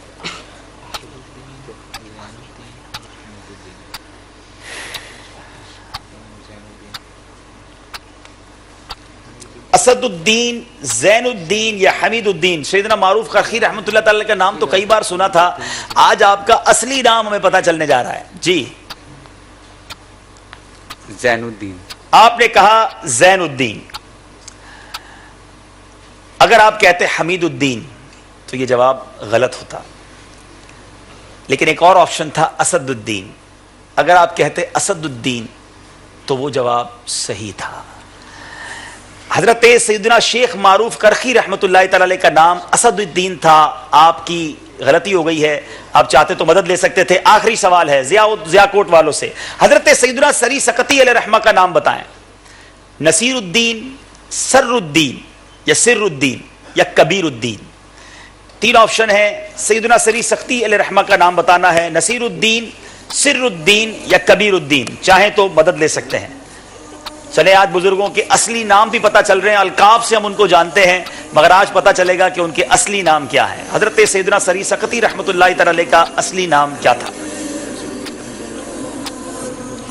اسد الدین، زین الدین یا حمید الدین؟ سیدنا معروف کرخی رحمۃ اللہ تعالی کا نام تو کئی بار سنا تھا، آج آپ کا اصلی نام ہمیں پتہ چلنے جا رہا ہے. جی زین الدین. آپ نے کہا زین الدین. اگر آپ کہتے حمید الدین تو یہ جواب غلط ہوتا، لیکن ایک اور آپشن تھا اسد الدین. اگر آپ کہتے اسد الدین تو وہ جواب صحیح تھا. حضرت سیدنا شیخ معروف کرخی رحمۃ اللہ تعالی علیہ کا نام اسد الدین تھا. آپ کی غلطی ہو گئی ہے، آپ چاہتے تو مدد لے سکتے تھے. آخری سوال ہے ضیاء کوٹ والوں سے. حضرت سیدنا سری سقطی علیہ رحمہ کا نام بتائیں. نصیر الدین، سر الدین یا سر الدین یا کبیر الدین؟ 3 آپشن ہے. سیدنا سری سقطی علیہ رحمہ کا نام بتانا ہے. نصیر الدین، سر الدین یا کبیر الدین؟ چاہیں تو مدد لے سکتے ہیں. چلے آج بزرگوں کے اصلی نام بھی پتہ چل رہے ہیں، القاب سے ہم ان کو جانتے ہیں، مگر آج پتہ چلے گا کہ ان کے اصلی نام کیا ہے. حضرت سیدنا سری سقطی رحمۃ اللہ تعالی علیہ کا اصلی نام کیا تھا؟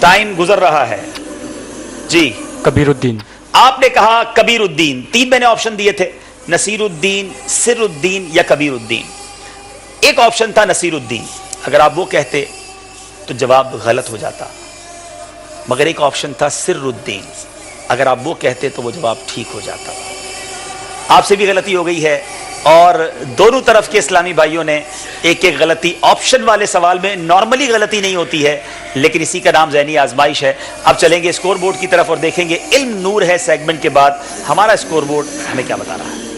ٹائم گزر رہا ہے. جی کبیر الدین. آپ نے کہا کبیر الدین. 3 میں نے آپشن دیے تھے: نصیر الدین، سر الدین یا کبیر الدین. ایک آپشن تھا نصیر الدین. اگر آپ وہ کہتے تو جواب غلط ہو جاتا، مگر ایک آپشن تھا سر الدین. اگر آپ وہ کہتے تو وہ جواب ٹھیک ہو جاتا. آپ سے بھی غلطی ہو گئی ہے اور دونوں طرف کے اسلامی بھائیوں نے ایک غلطی. آپشن والے سوال میں نارملی غلطی نہیں ہوتی ہے، لیکن اسی کا نام ذہنی آزمائش ہے. اب چلیں گے اسکور بورڈ کی طرف اور دیکھیں گے علم نور ہے سیگمنٹ کے بعد ہمارا اسکور بورڈ ہمیں کیا بتا رہا ہے.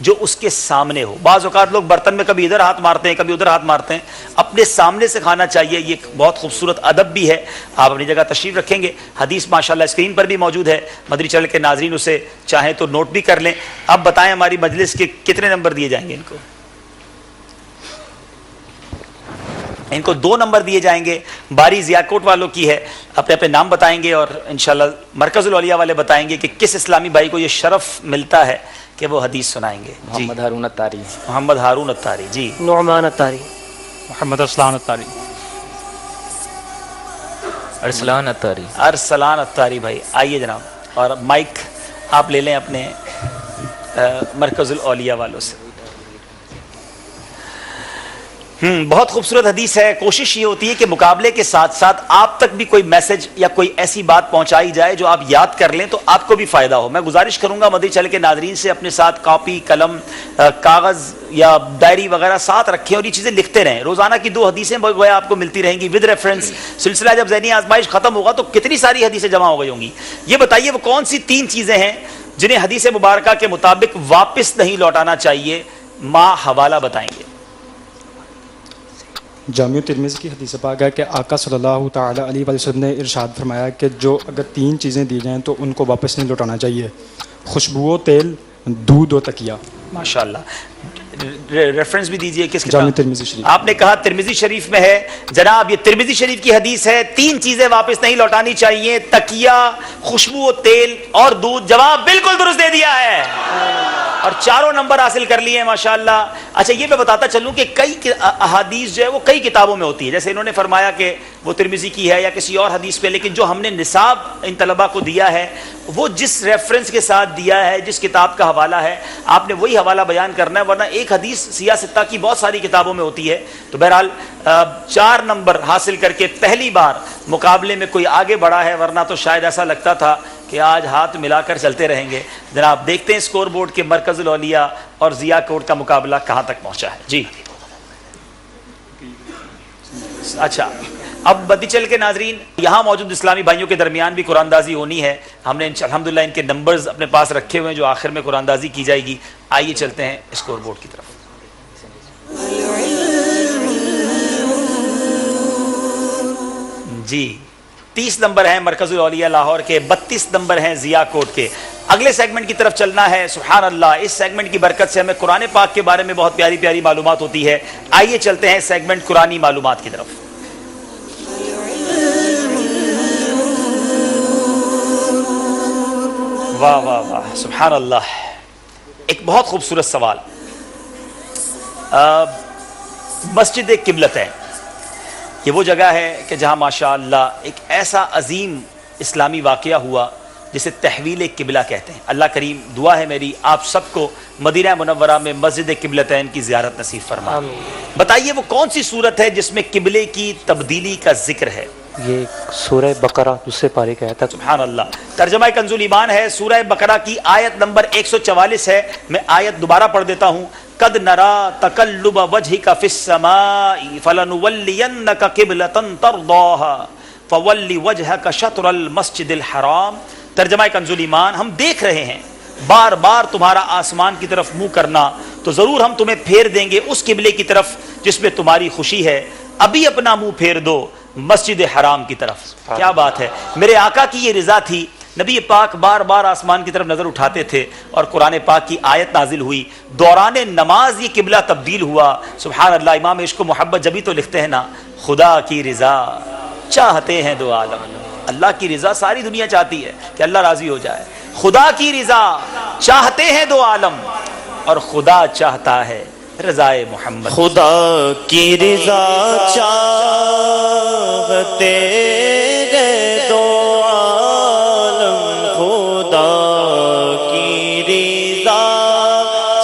جو اس کے سامنے ہو. بعض اوقات لوگ برتن میں کبھی ادھر ہاتھ مارتے ہیں کبھی ادھر ہاتھ مارتے ہیں, اپنے سامنے سے کھانا چاہیے. یہ ایک بہت خوبصورت ادب بھی ہے. آپ اپنی جگہ تشریف رکھیں گے. حدیث ماشاءاللہ اسکرین پر بھی موجود ہے, مدنی چینل کے ناظرین اسے چاہیں تو نوٹ بھی کر لیں. اب بتائیں ہماری مجلس کے کتنے نمبر دیے جائیں گے؟ ان کو 2 نمبر دیے جائیں گے. باری ضیاء کوٹ والوں کی ہے, اپنے اپنے نام بتائیں گے اور انشاءاللہ مرکز الاولیاء والے بتائیں گے کہ کس اسلامی بھائی کو یہ شرف ملتا ہے کہ وہ حدیث سنائیں گے. محمد ہارون اتاری. محمد ہارون اتاری. جی. نعمان اتاری. محمد ارسلان اتاری. ارسلان اتاری. ارسلان اتاری بھائی آئیے جناب, اور مائک آپ لے لیں اپنے مرکز الاولیاء والوں سے. بہت خوبصورت حدیث ہے. کوشش یہ ہوتی ہے کہ مقابلے کے ساتھ ساتھ آپ تک بھی کوئی میسج یا کوئی ایسی بات پہنچائی جائے جو آپ یاد کر لیں تو آپ کو بھی فائدہ ہو. میں گزارش کروں گا مدنی چینل کے ناظرین سے اپنے ساتھ کاپی قلم کاغذ یا ڈائری وغیرہ ساتھ رکھیں اور یہ چیزیں لکھتے رہیں. روزانہ کی 2 حدیثیں گویا آپ کو ملتی رہیں گی ود ریفرنس. سلسلہ جب ذہنی آزمائش ختم ہوگا تو کتنی ساری حدیثیں جمع ہو گئی ہوں گی. یہ بتائیے وہ کون سی 3 چیزیں ہیں جنہیں حدیث مبارکہ کے مطابق واپس نہیں لوٹانا چاہیے؟ ماں حوالہ بتائیں گے. جامع ترمذی کی حدیث پاک ہے کہ آقا صلی اللہ تعالی علیہ وسلم نے ارشاد فرمایا کہ جو اگر 3 چیزیں دی جائیں تو ان کو واپس نہیں لوٹانا چاہیے: خوشبو و تیل، دودھ و تکیہ. ماشاءاللہ. ریفرنس بھی دیجئے کس جامع کتاب؟ ترمذی شریف. آپ نے کہا ترمذی شریف میں ہے. جناب یہ ترمذی شریف کی حدیث ہے, 3 چیزیں واپس نہیں لوٹانی چاہیے: تکیہ، خوشبو و تیل اور دودھ. جواب بالکل درست دے دیا ہے اور 4 نمبر حاصل کر لیے ماشاءاللہ. اچھا یہ میں بتاتا چلوں کہ کئی احادیث جو ہے وہ کئی کتابوں میں ہوتی ہے. جیسے انہوں نے فرمایا کہ وہ ترمذی کی ہے یا کسی اور حدیث پہ, لیکن جو ہم نے نصاب ان طلبہ کو دیا ہے وہ جس ریفرنس کے ساتھ دیا ہے, جس کتاب کا حوالہ ہے, آپ نے وہی حوالہ بیان کرنا ہے, ورنہ ایک حدیث سیاہ ستہ کی بہت ساری کتابوں میں ہوتی ہے. تو بہرحال 4 نمبر حاصل کر کے پہلی بار مقابلے میں کوئی آگے بڑھا ہے, ورنہ تو شاید ایسا لگتا تھا کہ آج ہاتھ ملا کر چلتے رہیں گے. جناب دیکھتے ہیں اسکور بورڈ کے مرکز الاولیاء اور ضیاء کوٹ کا مقابلہ کہاں تک پہنچا ہے. جی اچھا, اب مدنی چینل کے ناظرین یہاں موجود اسلامی بھائیوں کے درمیان بھی قرآن اندازی ہونی ہے. ہم نے الحمدللہ ان کے نمبرز اپنے پاس رکھے ہوئے ہیں جو آخر میں قرآن اندازی کی جائے گی. آئیے چلتے ہیں اسکور بورڈ کی طرف. جی 30 نمبر ہیں مرکز الاولیاء لاہور کے, 32 نمبر ہیں ضیاء کوٹ کے. اگلے سیگمنٹ کی طرف چلنا ہے. سبحان اللہ, اس سیگمنٹ کی برکت سے ہمیں قرآن پاک کے بارے میں بہت پیاری پیاری معلومات ہوتی ہے. آئیے چلتے ہیں سیگمنٹ قرآنی معلومات کی طرف. واہ واہ واہ, سبحان اللہ. ایک بہت خوبصورت سوال. مسجد قبلتین یہ وہ جگہ ہے کہ جہاں ماشاءاللہ ایک ایسا عظیم اسلامی واقعہ ہوا جسے تحویل قبلہ کہتے ہیں. اللہ کریم دعا ہے میری آپ سب کو مدینہ منورہ میں مسجد قبلتین کی زیارت نصیب فرمائے. بتائیے وہ کون سی صورت ہے جس میں قبلے کی تبدیلی کا ذکر ہے؟ یہ سورہ بقرہ دوسرے پارے کا آیت ہے. سبحان اللہ. ترجمہ کنز الایمان ہے, سورہ بقرہ کی آیت نمبر 144 ہے. میں آیت دوبارہ پڑھ دیتا ہوں. قد نرا تقلب وجهك في السماء فلنولينك قبلة ترضاها فول وجهك شطر المسجد الحرام. ترجمہ کنز الایمان, ہم دیکھ رہے ہیں بار بار تمہارا آسمان کی طرف منہ کرنا, تو ضرور ہم تمہیں پھیر دیں گے اس قبلے کی طرف جس میں تمہاری خوشی ہے. ابھی اپنا منہ پھیر دو مسجد حرام کی طرف. کیا بات ہے, میرے آقا کی یہ رضا تھی. نبی پاک بار بار آسمان کی طرف نظر اٹھاتے تھے اور قرآن پاک کی آیت نازل ہوئی. دوران نماز یہ قبلہ تبدیل ہوا. سبحان اللہ. امام عشق و محبت جبھی تو لکھتے ہیں نا, خدا کی رضا چاہتے ہیں دو عالم. اللہ کی رضا ساری دنیا چاہتی ہے کہ اللہ راضی ہو جائے. خدا کی رضا چاہتے ہیں دو عالم اور خدا چاہتا ہے رضائے محمد. خدا کی رضا چاہتے ہیں دو عالم, خدا کی رضا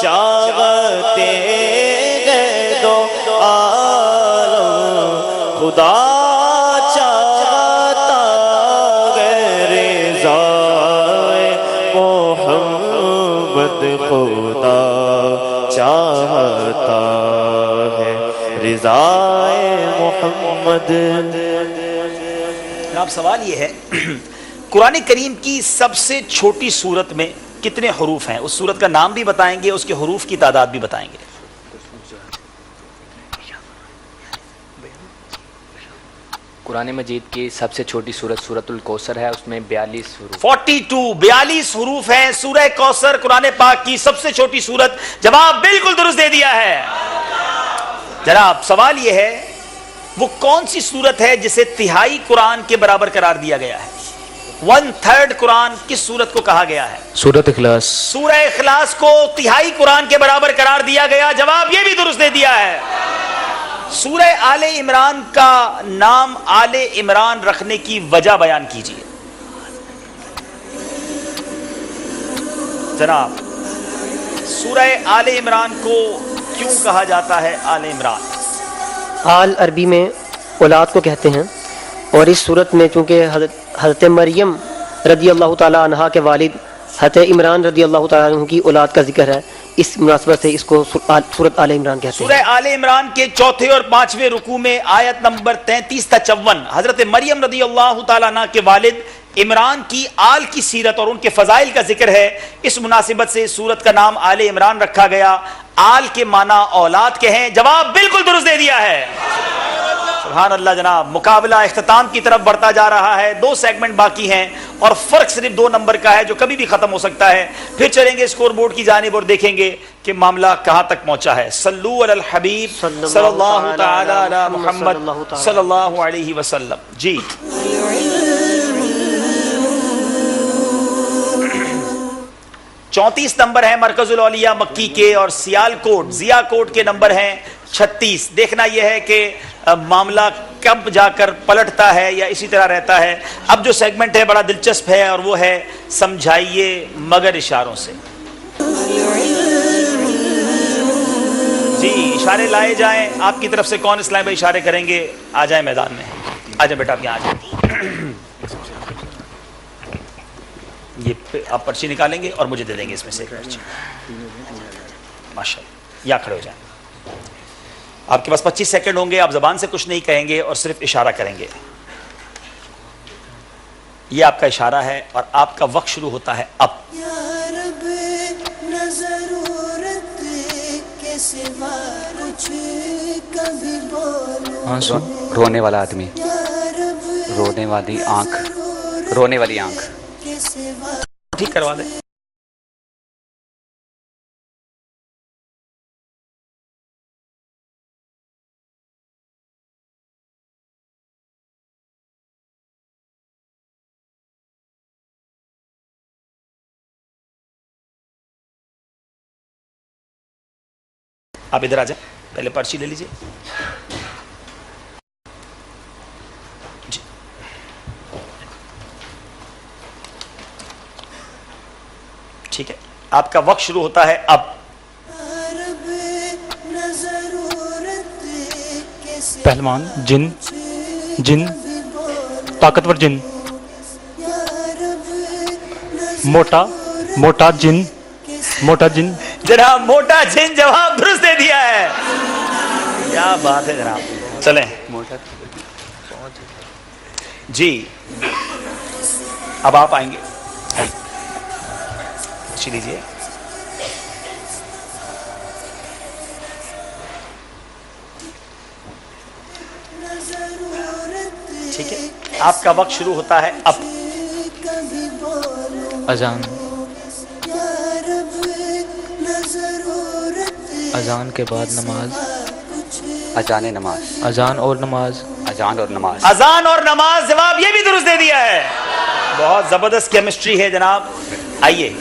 چاہتے ہیں دو عالم, خدا چاہتا ہے رضائے محمد, خدا چاہتا ہے رضائے محمد. جناب سوال یہ ہے, قرآن کریم کی سب سے چھوٹی سورت میں کتنے حروف ہیں؟ اس سورت کا نام بھی بتائیں گے، اس کے حروف کی تعداد بھی بتائیں گے. قرآن مجید کی سب سے چھوٹی سورت سورۃ الکوثر ہے، اس میں 42 حروف 42 حروف ہیں سورہ کوثر قرآن پاک کی سب سے چھوٹی سورت. جواب بالکل درست دے دیا ہے. جناب سوال یہ ہے وہ کون سی سورت ہے جسے تہائی قرآن کے برابر قرار دیا گیا ہے؟ 1/3 قرآن کس سورت کو کہا گیا ہے؟ سورۃ اخلاص. سورہ اخلاص کو تہائی قرآن کے برابر قرار دیا گیا. جواب یہ بھی درست دے دیا ہے. سورہ آل عمران کا نام آل عمران رکھنے کی وجہ بیان کیجیے. جناب سورہ آل عمران کو کیوں کہا جاتا ہے آل عمران؟ آل عربی میں اولاد کو کہتے ہیں، اور اس صورت میں چونکہ حضرت مریم رضی اللہ تعالیٰ عنہا کے والد حضرت عمران رضی اللہ تعالیٰ عنہ کی اولاد کا ذکر ہے، اس مناسبت سے اس کو سورت آل عمران کہتے ہیں. سورہ آل عمران کے 4 اور 5 رکوع میں آیت نمبر 33 تا 54 حضرت مریم رضی اللہ تعالیٰ عنہ کے والد عمران کی آل کی سیرت اور ان کے فضائل کا ذکر ہے. اس مناسبت سے سورت کا نام آل عمران رکھا گیا. آل کے معنی اولاد کے ہیں. جواب بالکل درست دے دیا ہے. سبحان اللہ. جناب مقابلہ اختتام کی طرف بڑھتا جا رہا ہے. 2 سیگمنٹ باقی ہیں اور فرق صرف 2 نمبر کا ہے جو کبھی بھی ختم ہو سکتا ہے. پھر چلیں گے اسکور بورڈ کی جانب اور دیکھیں گے کہ معاملہ کہاں تک پہنچا ہے. صلو علی الحبیب صلی اللہ تعالی علی محمد صلی اللہ علیہ وسلم. جی 34 نمبر ہیں مرکز الاولیاء مکی کے اور سیال کوٹ ضیا کوٹ کے نمبر ہیں 36. دیکھنا یہ ہے کہ معاملہ کب جا کر پلٹتا ہے یا اسی طرح رہتا ہے. اب جو سیگمنٹ ہے بڑا دلچسپ ہے اور وہ ہے سمجھائیے مگر اشاروں سے. جی اشارے لائے جائیں. آپ کی طرف سے کون اسلام بھائی اشارے کریں گے؟ آ جائیں میدان میں. آ جائیں بیٹا آپ یہاں آ جائیں. یہ آپ پرچی نکالیں گے اور مجھے دے دیں گے اس میں سے ایک پرچی. ماشاء اللہ. یا کھڑے ہو جائیں. آپ کے پاس 25 سیکنڈ ہوں گے. آپ زبان سے کچھ نہیں کہیں گے اور صرف اشارہ کریں گے. یہ آپ کا اشارہ ہے اور آپ کا وقت شروع ہوتا ہے اب. رونے والا آدمی، رونے والی آنکھ، رونے والی آنکھ. ٹھیک کروا دیں. آپ ادھر آ جائیں. پہلے پرچی لے لیجیے. جی ٹھیک ہے. آپ کا وقت شروع ہوتا ہے اب. پہلوان، جن، جن، طاقتور جن، موٹا، موٹا جن، موٹا جن. جناب موٹا جن جواب درست دے دیا ہے. کیا بات ہے جناب. چلیں جی اب آپ آئیں گے. لیجیے. ٹھیک ہے. آپ کا وقت شروع ہوتا ہے اب. اذان، اذان کے بعد نماز، اذان نماز، اذان اور نماز، اذان اور نماز، اذان اور نماز. جواب یہ بھی درست دے دیا ہے. بہت زبردست کیمسٹری ہے جناب. آئیے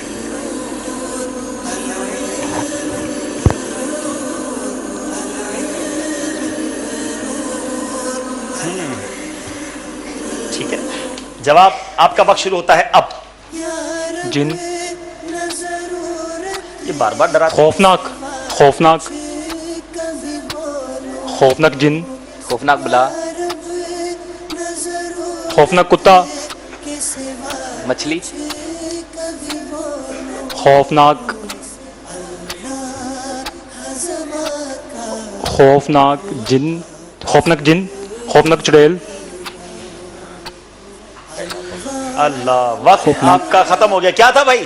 ٹھیک ہے. جواب آپ کا وقت شروع ہوتا ہے اب. جن، یہ بار بار ڈرا. خوفناک، خوفناک، خوفناک جن، خوفناک بلا، خوفناک کتا، مچھلی، خوفناک، خوفناک جن، خوفناک جن، خوفناک چڑیل. اللہ وقت آپ کا ختم ہو گیا. کیا تھا بھائی؟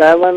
7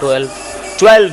12।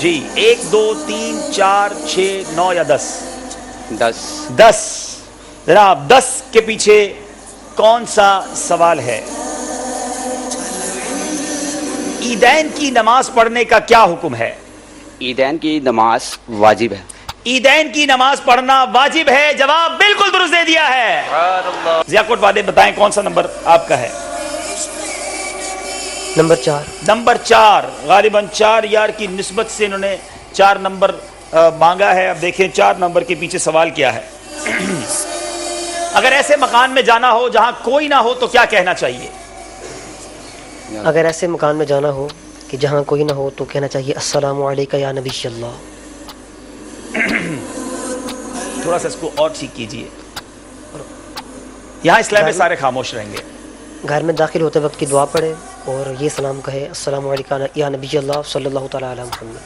جی 1 2 3 4 6 9 یا 10 10 جناب 10 کے پیچھے کون سا سوال ہے؟ عیدین کی نماز پڑھنے کا کیا حکم ہے؟ عیدین کی نماز واجب ہے. عیدین کی نماز پڑھنا واجب ہے. جواب بالکل درست دے دیا ہے. ضیاء کوٹ والے بتائیں کون سا نمبر آپ کا ہے؟ نمبر 4. نمبر 4 غالباً 4 یار کی نسبت سے انہوں نے 4 نمبر مانگا ہے. اب دیکھیں 4 نمبر کے پیچھے سوال کیا ہے. اگر ایسے مکان میں جانا ہو جہاں کوئی نہ ہو تو کیا کہنا چاہیے؟ اگر ایسے مکان میں جانا ہو کہ جہاں کوئی نہ ہو تو کہنا چاہیے السلام علیکم یا نبی اللہ. تھوڑا سا اس کو اور ٹھیک کیجئے. یہاں اسلام میں سارے خاموش رہیں گے. گھر میں داخل ہوتے وقت کی دعا پڑھے اور یہ سلام کہے السلام علیکم یا نبی اللہ صلی اللہ تعالی علی محمد.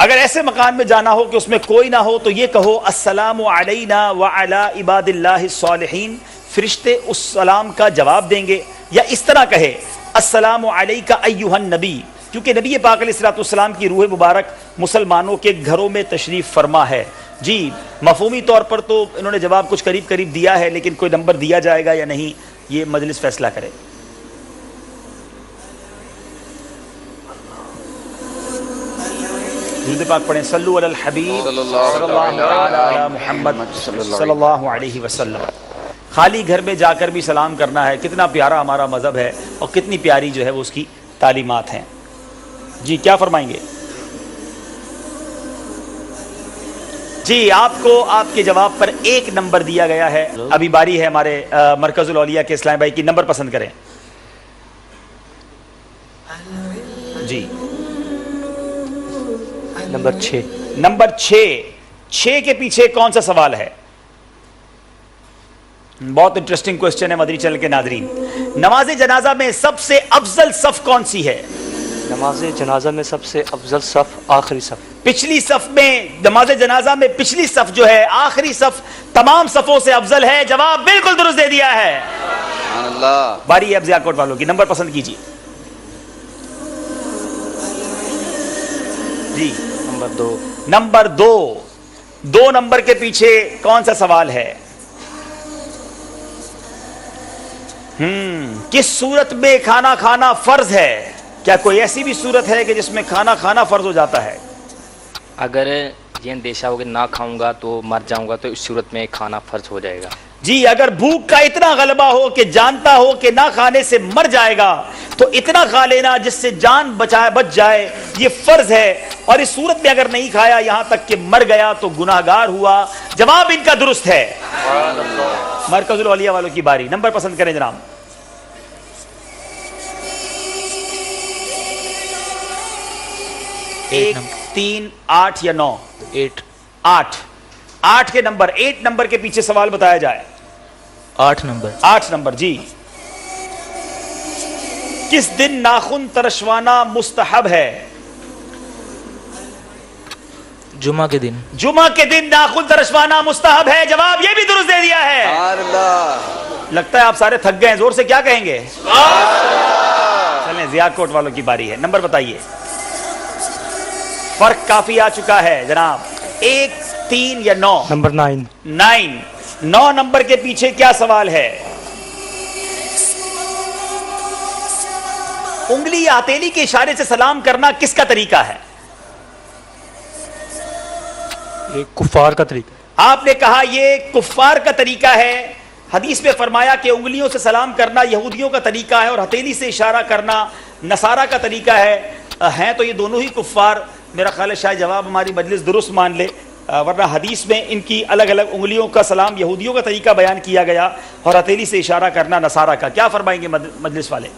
اگر ایسے مکان میں جانا ہو کہ اس میں کوئی نہ ہو تو یہ کہو السلام علینا وعلی عباد اللہ الصالحین. فرشتے اس سلام کا جواب دیں گے. یا اس طرح کہے السلام علیکہ ایھا النبی، کیونکہ نبی پاک علیہ الصلوۃ والسلام کی روح مبارک مسلمانوں کے گھروں میں تشریف فرما ہے. جی مفہومی طور پر تو انہوں نے جواب کچھ قریب قریب دیا ہے، لیکن کوئی نمبر دیا جائے گا یا نہیں یہ مجلس فیصلہ کرے. درود پاک پڑھیں. صلو علی الحبیب صلی اللہ علی محمد صلی اللہ علیہ وسلم. خالی گھر میں جا کر بھی سلام کرنا ہے. کتنا پیارا ہمارا مذہب ہے اور کتنی پیاری جو ہے وہ اس کی تعلیمات ہیں. جی کیا فرمائیں گے؟ جی آپ کو آپ کے جواب پر 1 نمبر دیا گیا ہے. ابھی باری ہے ہمارے مرکز الاولیاء کے اسلام بھائی کی. نمبر پسند کریں. جی نمبر 6. نمبر 6 کے پیچھے کون سا سوال ہے؟ بہت انٹرسٹنگ کوسچن ہے مدنی چینل کے ناظرین. نماز جنازہ میں سب سے افضل صف کون سی ہے؟ نماز جنازہ میں سب سے افضل صف آخری صف. پچھلی صف میں نماز جنازہ میں پچھلی صف جو ہے آخری صف تمام صفوں سے افضل ہے. جواب بالکل درست دے دیا ہے. سبحان اللہ. باری ہے اب ضیاء کوٹ والوں کی. نمبر پسند کیجیے. جی نمبر 2 نمبر کے پیچھے کون سا سوال ہے؟ کس صورت میں کھانا کھانا فرض ہے؟ کیا کوئی ایسی بھی صورت ہے کہ جس میں کھانا کھانا فرض ہو جاتا ہے؟ اگر یہ اندیشہ ہو کہ نہ کھاؤں گا تو مر جاؤں گا تو اس صورت میں کھانا فرض ہو جائے گا. جی اگر بھوک کا اتنا غلبہ ہو کہ جانتا ہو کہ نہ کھانے سے مر جائے گا تو اتنا کھا لینا جس سے جان بچ جائے یہ فرض ہے. اور اس صورت میں اگر نہیں کھایا یہاں تک کہ مر گیا تو گناہگار ہوا. جواب ان کا درست ہے. مرکز الاولیاء والوں کی باری. نمبر پسند کریں جناب. ایک 3 8 یا 9 8 کے نمبر 8 نمبر کے پیچھے سوال بتایا جائے. 8 نمبر جی. کس دن ناخن ترشوانا مستحب ہے؟ جمعہ کے دن. جمعہ کے دن ناخن ترشوانا مستحب ہے. جواب یہ بھی درست دے دیا ہے. لگتا ہے آپ سارے تھک گئے ہیں. زور سے کیا کہیں گے؟ چلیں ضیاء کوٹ والوں کی باری ہے. نمبر بتائیے. فرق کافی آ چکا ہے جناب. 1 3 یا 9. نمبر 9 نمبر کے پیچھے کیا سوال ہے؟ انگلی یا ہتھیلی کے اشارے سے سلام کرنا کس کا طریقہ ہے؟ یہ کفار کا طریقہ. آپ نے کہا یہ کفار کا طریقہ ہے. حدیث میں فرمایا کہ انگلیوں سے سلام کرنا یہودیوں کا طریقہ ہے اور ہتھیلی سے اشارہ کرنا نصارہ کا طریقہ ہے. ہیں تو یہ دونوں ہی کفار. میرا خیال ہے شاید جواب ہماری مجلس درست مان لے، ورنہ حدیث میں ان کی الگ الگ انگلیوں کا سلام یہودیوں کا طریقہ بیان کیا گیا اور ہتھیلی سے اشارہ کرنا نصارہ کا. کیا فرمائیں گے مجلس والے؟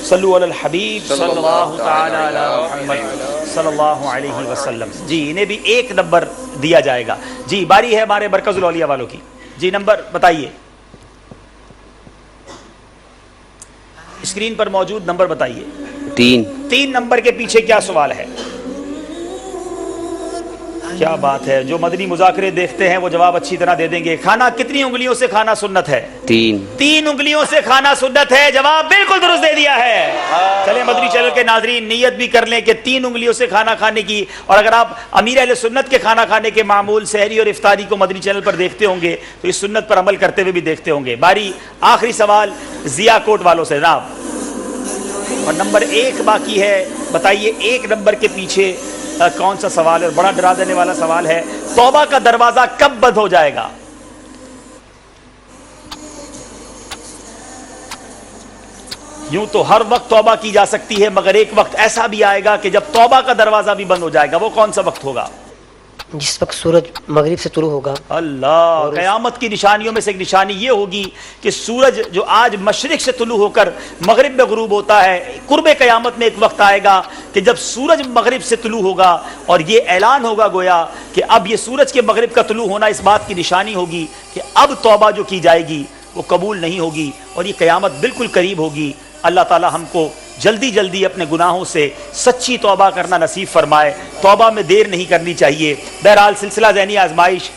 صلو علی الحبیب صلی اللہ تعالی علی محمد صلی اللہ علیہ وسلم. جی انہیں بھی 1 نمبر دیا جائے گا. جی باری ہے ہمارے مرکز الاولیاء والوں کی. جی نمبر بتائیے. اسکرین پر موجود نمبر بتائیے. 3 نمبر کے پیچھے کیا سوال ہے؟ کیا بات ہے، جو مدنی مذاکرے دیکھتے ہیں وہ جواب اچھی طرح دے دیں گے. کھانا کتنی انگلیوں سے کھانا سنت ہے؟ 3 انگلیوں سے کھانا سنت ہے. جواب بالکل درست دے دیا ہے. چلیں مدنی چینل کے ناظرین نیت بھی کر لیں کہ 3 انگلیوں سے کھانا کھانے کی. اور اگر آپ امیر اہل سنت کے کھانا کھانے کے معمول سحری اور افطاری کو مدنی چینل پر دیکھتے ہوں گے تو اس سنت پر عمل کرتے ہوئے بھی دیکھتے ہوں گے. باری آخری سوال ضیاء کوٹ والوں سے جناب، اور نمبر 1 باقی ہے. بتائیے 1 نمبر کے پیچھے کون سا سوال ہے؟ بڑا ڈرا دینے والا سوال ہے. توبہ کا دروازہ کب بند ہو جائے گا؟ یوں تو ہر وقت توبہ کی جا سکتی ہے، مگر ایک وقت ایسا بھی آئے گا کہ جب توبہ کا دروازہ بھی بند ہو جائے گا. وہ کون سا وقت ہوگا؟ جس وقت سورج مغرب سے طلوع ہوگا. اللہ، قیامت کی نشانیوں میں سے ایک نشانی یہ ہوگی کہ سورج جو آج مشرق سے طلوع ہو کر مغرب میں غروب ہوتا ہے، قرب قیامت میں ایک وقت آئے گا کہ جب سورج مغرب سے طلوع ہوگا اور یہ اعلان ہوگا گویا کہ اب یہ سورج کے مغرب کا طلوع ہونا اس بات کی نشانی ہوگی کہ اب توبہ جو کی جائے گی وہ قبول نہیں ہوگی اور یہ قیامت بالکل قریب ہوگی. اللہ تعالی ہم کو جلدی جلدی اپنے گناہوں سے سچی توبہ کرنا نصیب فرمائے. توبہ میں دیر نہیں کرنی چاہیے. بہرحال سلسلہ ذہنی آزمائش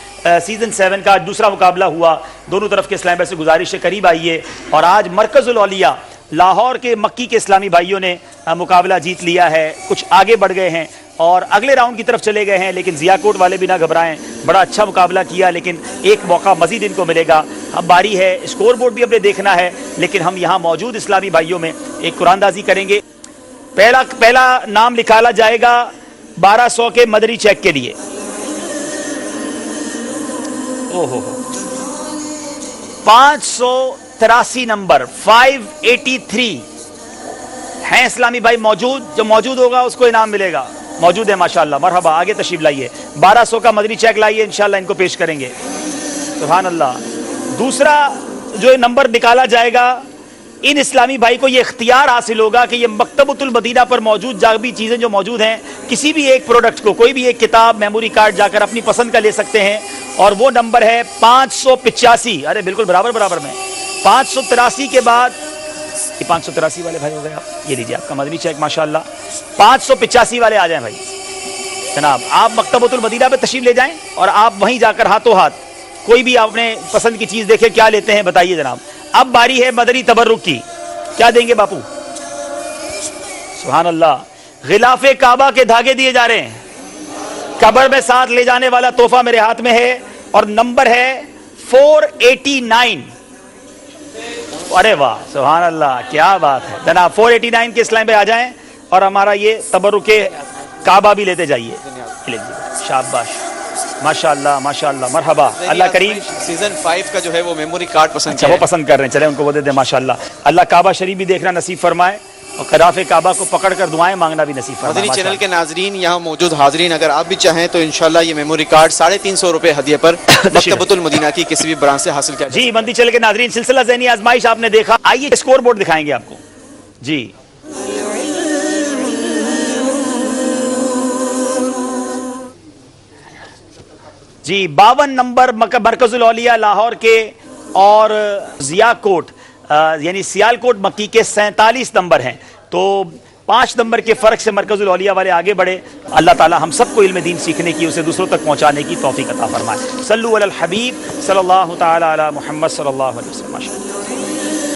سیزن 7 کا دوسرا مقابلہ ہوا. دونوں طرف کے اسلام بھائی سے گزارش ہے قریب آئیے. اور آج مرکز الاولیاء لاہور کے مکی کے اسلامی بھائیوں نے مقابلہ جیت لیا ہے. کچھ آگے بڑھ گئے ہیں اور اگلے راؤنڈ کی طرف چلے گئے ہیں، لیکن ضیاء کوٹ والے بھی نہ گھبرائیں. بڑا اچھا مقابلہ کیا، لیکن ایک موقع مزید ان کو ملے گا. اب باری ہے، اسکور بورڈ بھی ہم نے دیکھنا ہے، لیکن ہم یہاں موجود اسلامی بھائیوں میں ایک قرآن دازی کریں گے. پہلا نام نکالا جائے گا 1200 کے مدنی چیک کے لیے. او ہو 583 نمبر 583 ہیں اسلامی بھائی موجود. جو موجود ہوگا اس کو انعام ملے گا. موجود ہے ماشاءاللہ، مرحبا. آگے تشریف لائیے. 1200 کا مدنی چیک لائیے، انشاءاللہ ان کو پیش کریں گے. سبحان اللہ. دوسرا جو نمبر نکالا جائے گا، ان اسلامی بھائی کو یہ اختیار حاصل ہوگا کہ یہ مکتبۃ المدینہ پر موجود جاگبی چیزیں جو موجود ہیں، کسی بھی ایک پروڈکٹ کو، کوئی بھی ایک کتاب، میموری کارڈ جا کر اپنی پسند کا لے سکتے ہیں. اور وہ نمبر ہے 585. ارے بالکل برابر میں 583 کے بعد یہ 583 والے بھائی ہو گئے. آپ یہ لیجیے آپ کا مدنی چیک ماشاءاللہ. 585 والے آ جائیں بھائی جناب. آپ مکتبۃ المدینہ پہ تشریف لے جائیں اور آپ وہیں جا کر ہاتھوں ہاتھ کوئی بھی اپنے پسند کی چیز دیکھیں، کیا لیتے ہیں بتائیے جناب. اب باری ہے مدنی تبرک کی. کیا دیں گے باپو؟ سبحان اللہ. غلاف کعبہ کے دھاگے دیے جا رہے ہیں. قبر میں ساتھ لے جانے والا تحفہ میرے ہاتھ میں ہے اور نمبر ہے 489. ارے واہ سبحان اللہ، کیا بات ہے جناب. 489 کے اسلام پہ آ جائیں اور ہمارا یہ تبرک کعبہ بھی لیتے جائیے. شاباش، ماشاءاللہ ماشاءاللہ، مرحبا. اللہ کریم. سیزن 5 کا جو ہے وہ میموری کارڈ پسند اچھا وہ پسند کر رہے ہیں، چلیں ان کو وہ دے دیں ماشاءاللہ. اللہ کعبہ شریف بھی دیکھنا نصیب فرمائے اور خلاف کعبہ کو پکڑ کر دعائیں مانگنا بھی نصیب فرمائے. مدنی چینل کے ناظرین، یہاں موجود حاضرین، اگر آپ بھی چاہیں تو انشاءاللہ یہ میموری کارڈ 350 روپے ہدیے پر مکتبۃ المدینہ کی کسی بھی برانچ سے حاصل کیا جائے. جی مدنی چینل کے ناظرین، سلسلہ ذہنی آزمائش آپ نے دیکھا. آئیے اسکور بورڈ دکھائیں گے آپ کو. جی جی 52 نمبر مرکز الاولیاء لاہور کے اور ضیاء کوٹ یعنی سیال کوٹ مکی کے 47 نمبر ہیں. تو 5 نمبر کے فرق سے مرکز الاولیاء والے آگے بڑھے. اللہ تعالی ہم سب کو علم دین سیکھنے کی، اسے دوسروں تک پہنچانے کی توفیق عطا فرمائے. صلو علی الحبیب صلی اللہ تعالی علی محمد صلی اللہ علیہ وسلم.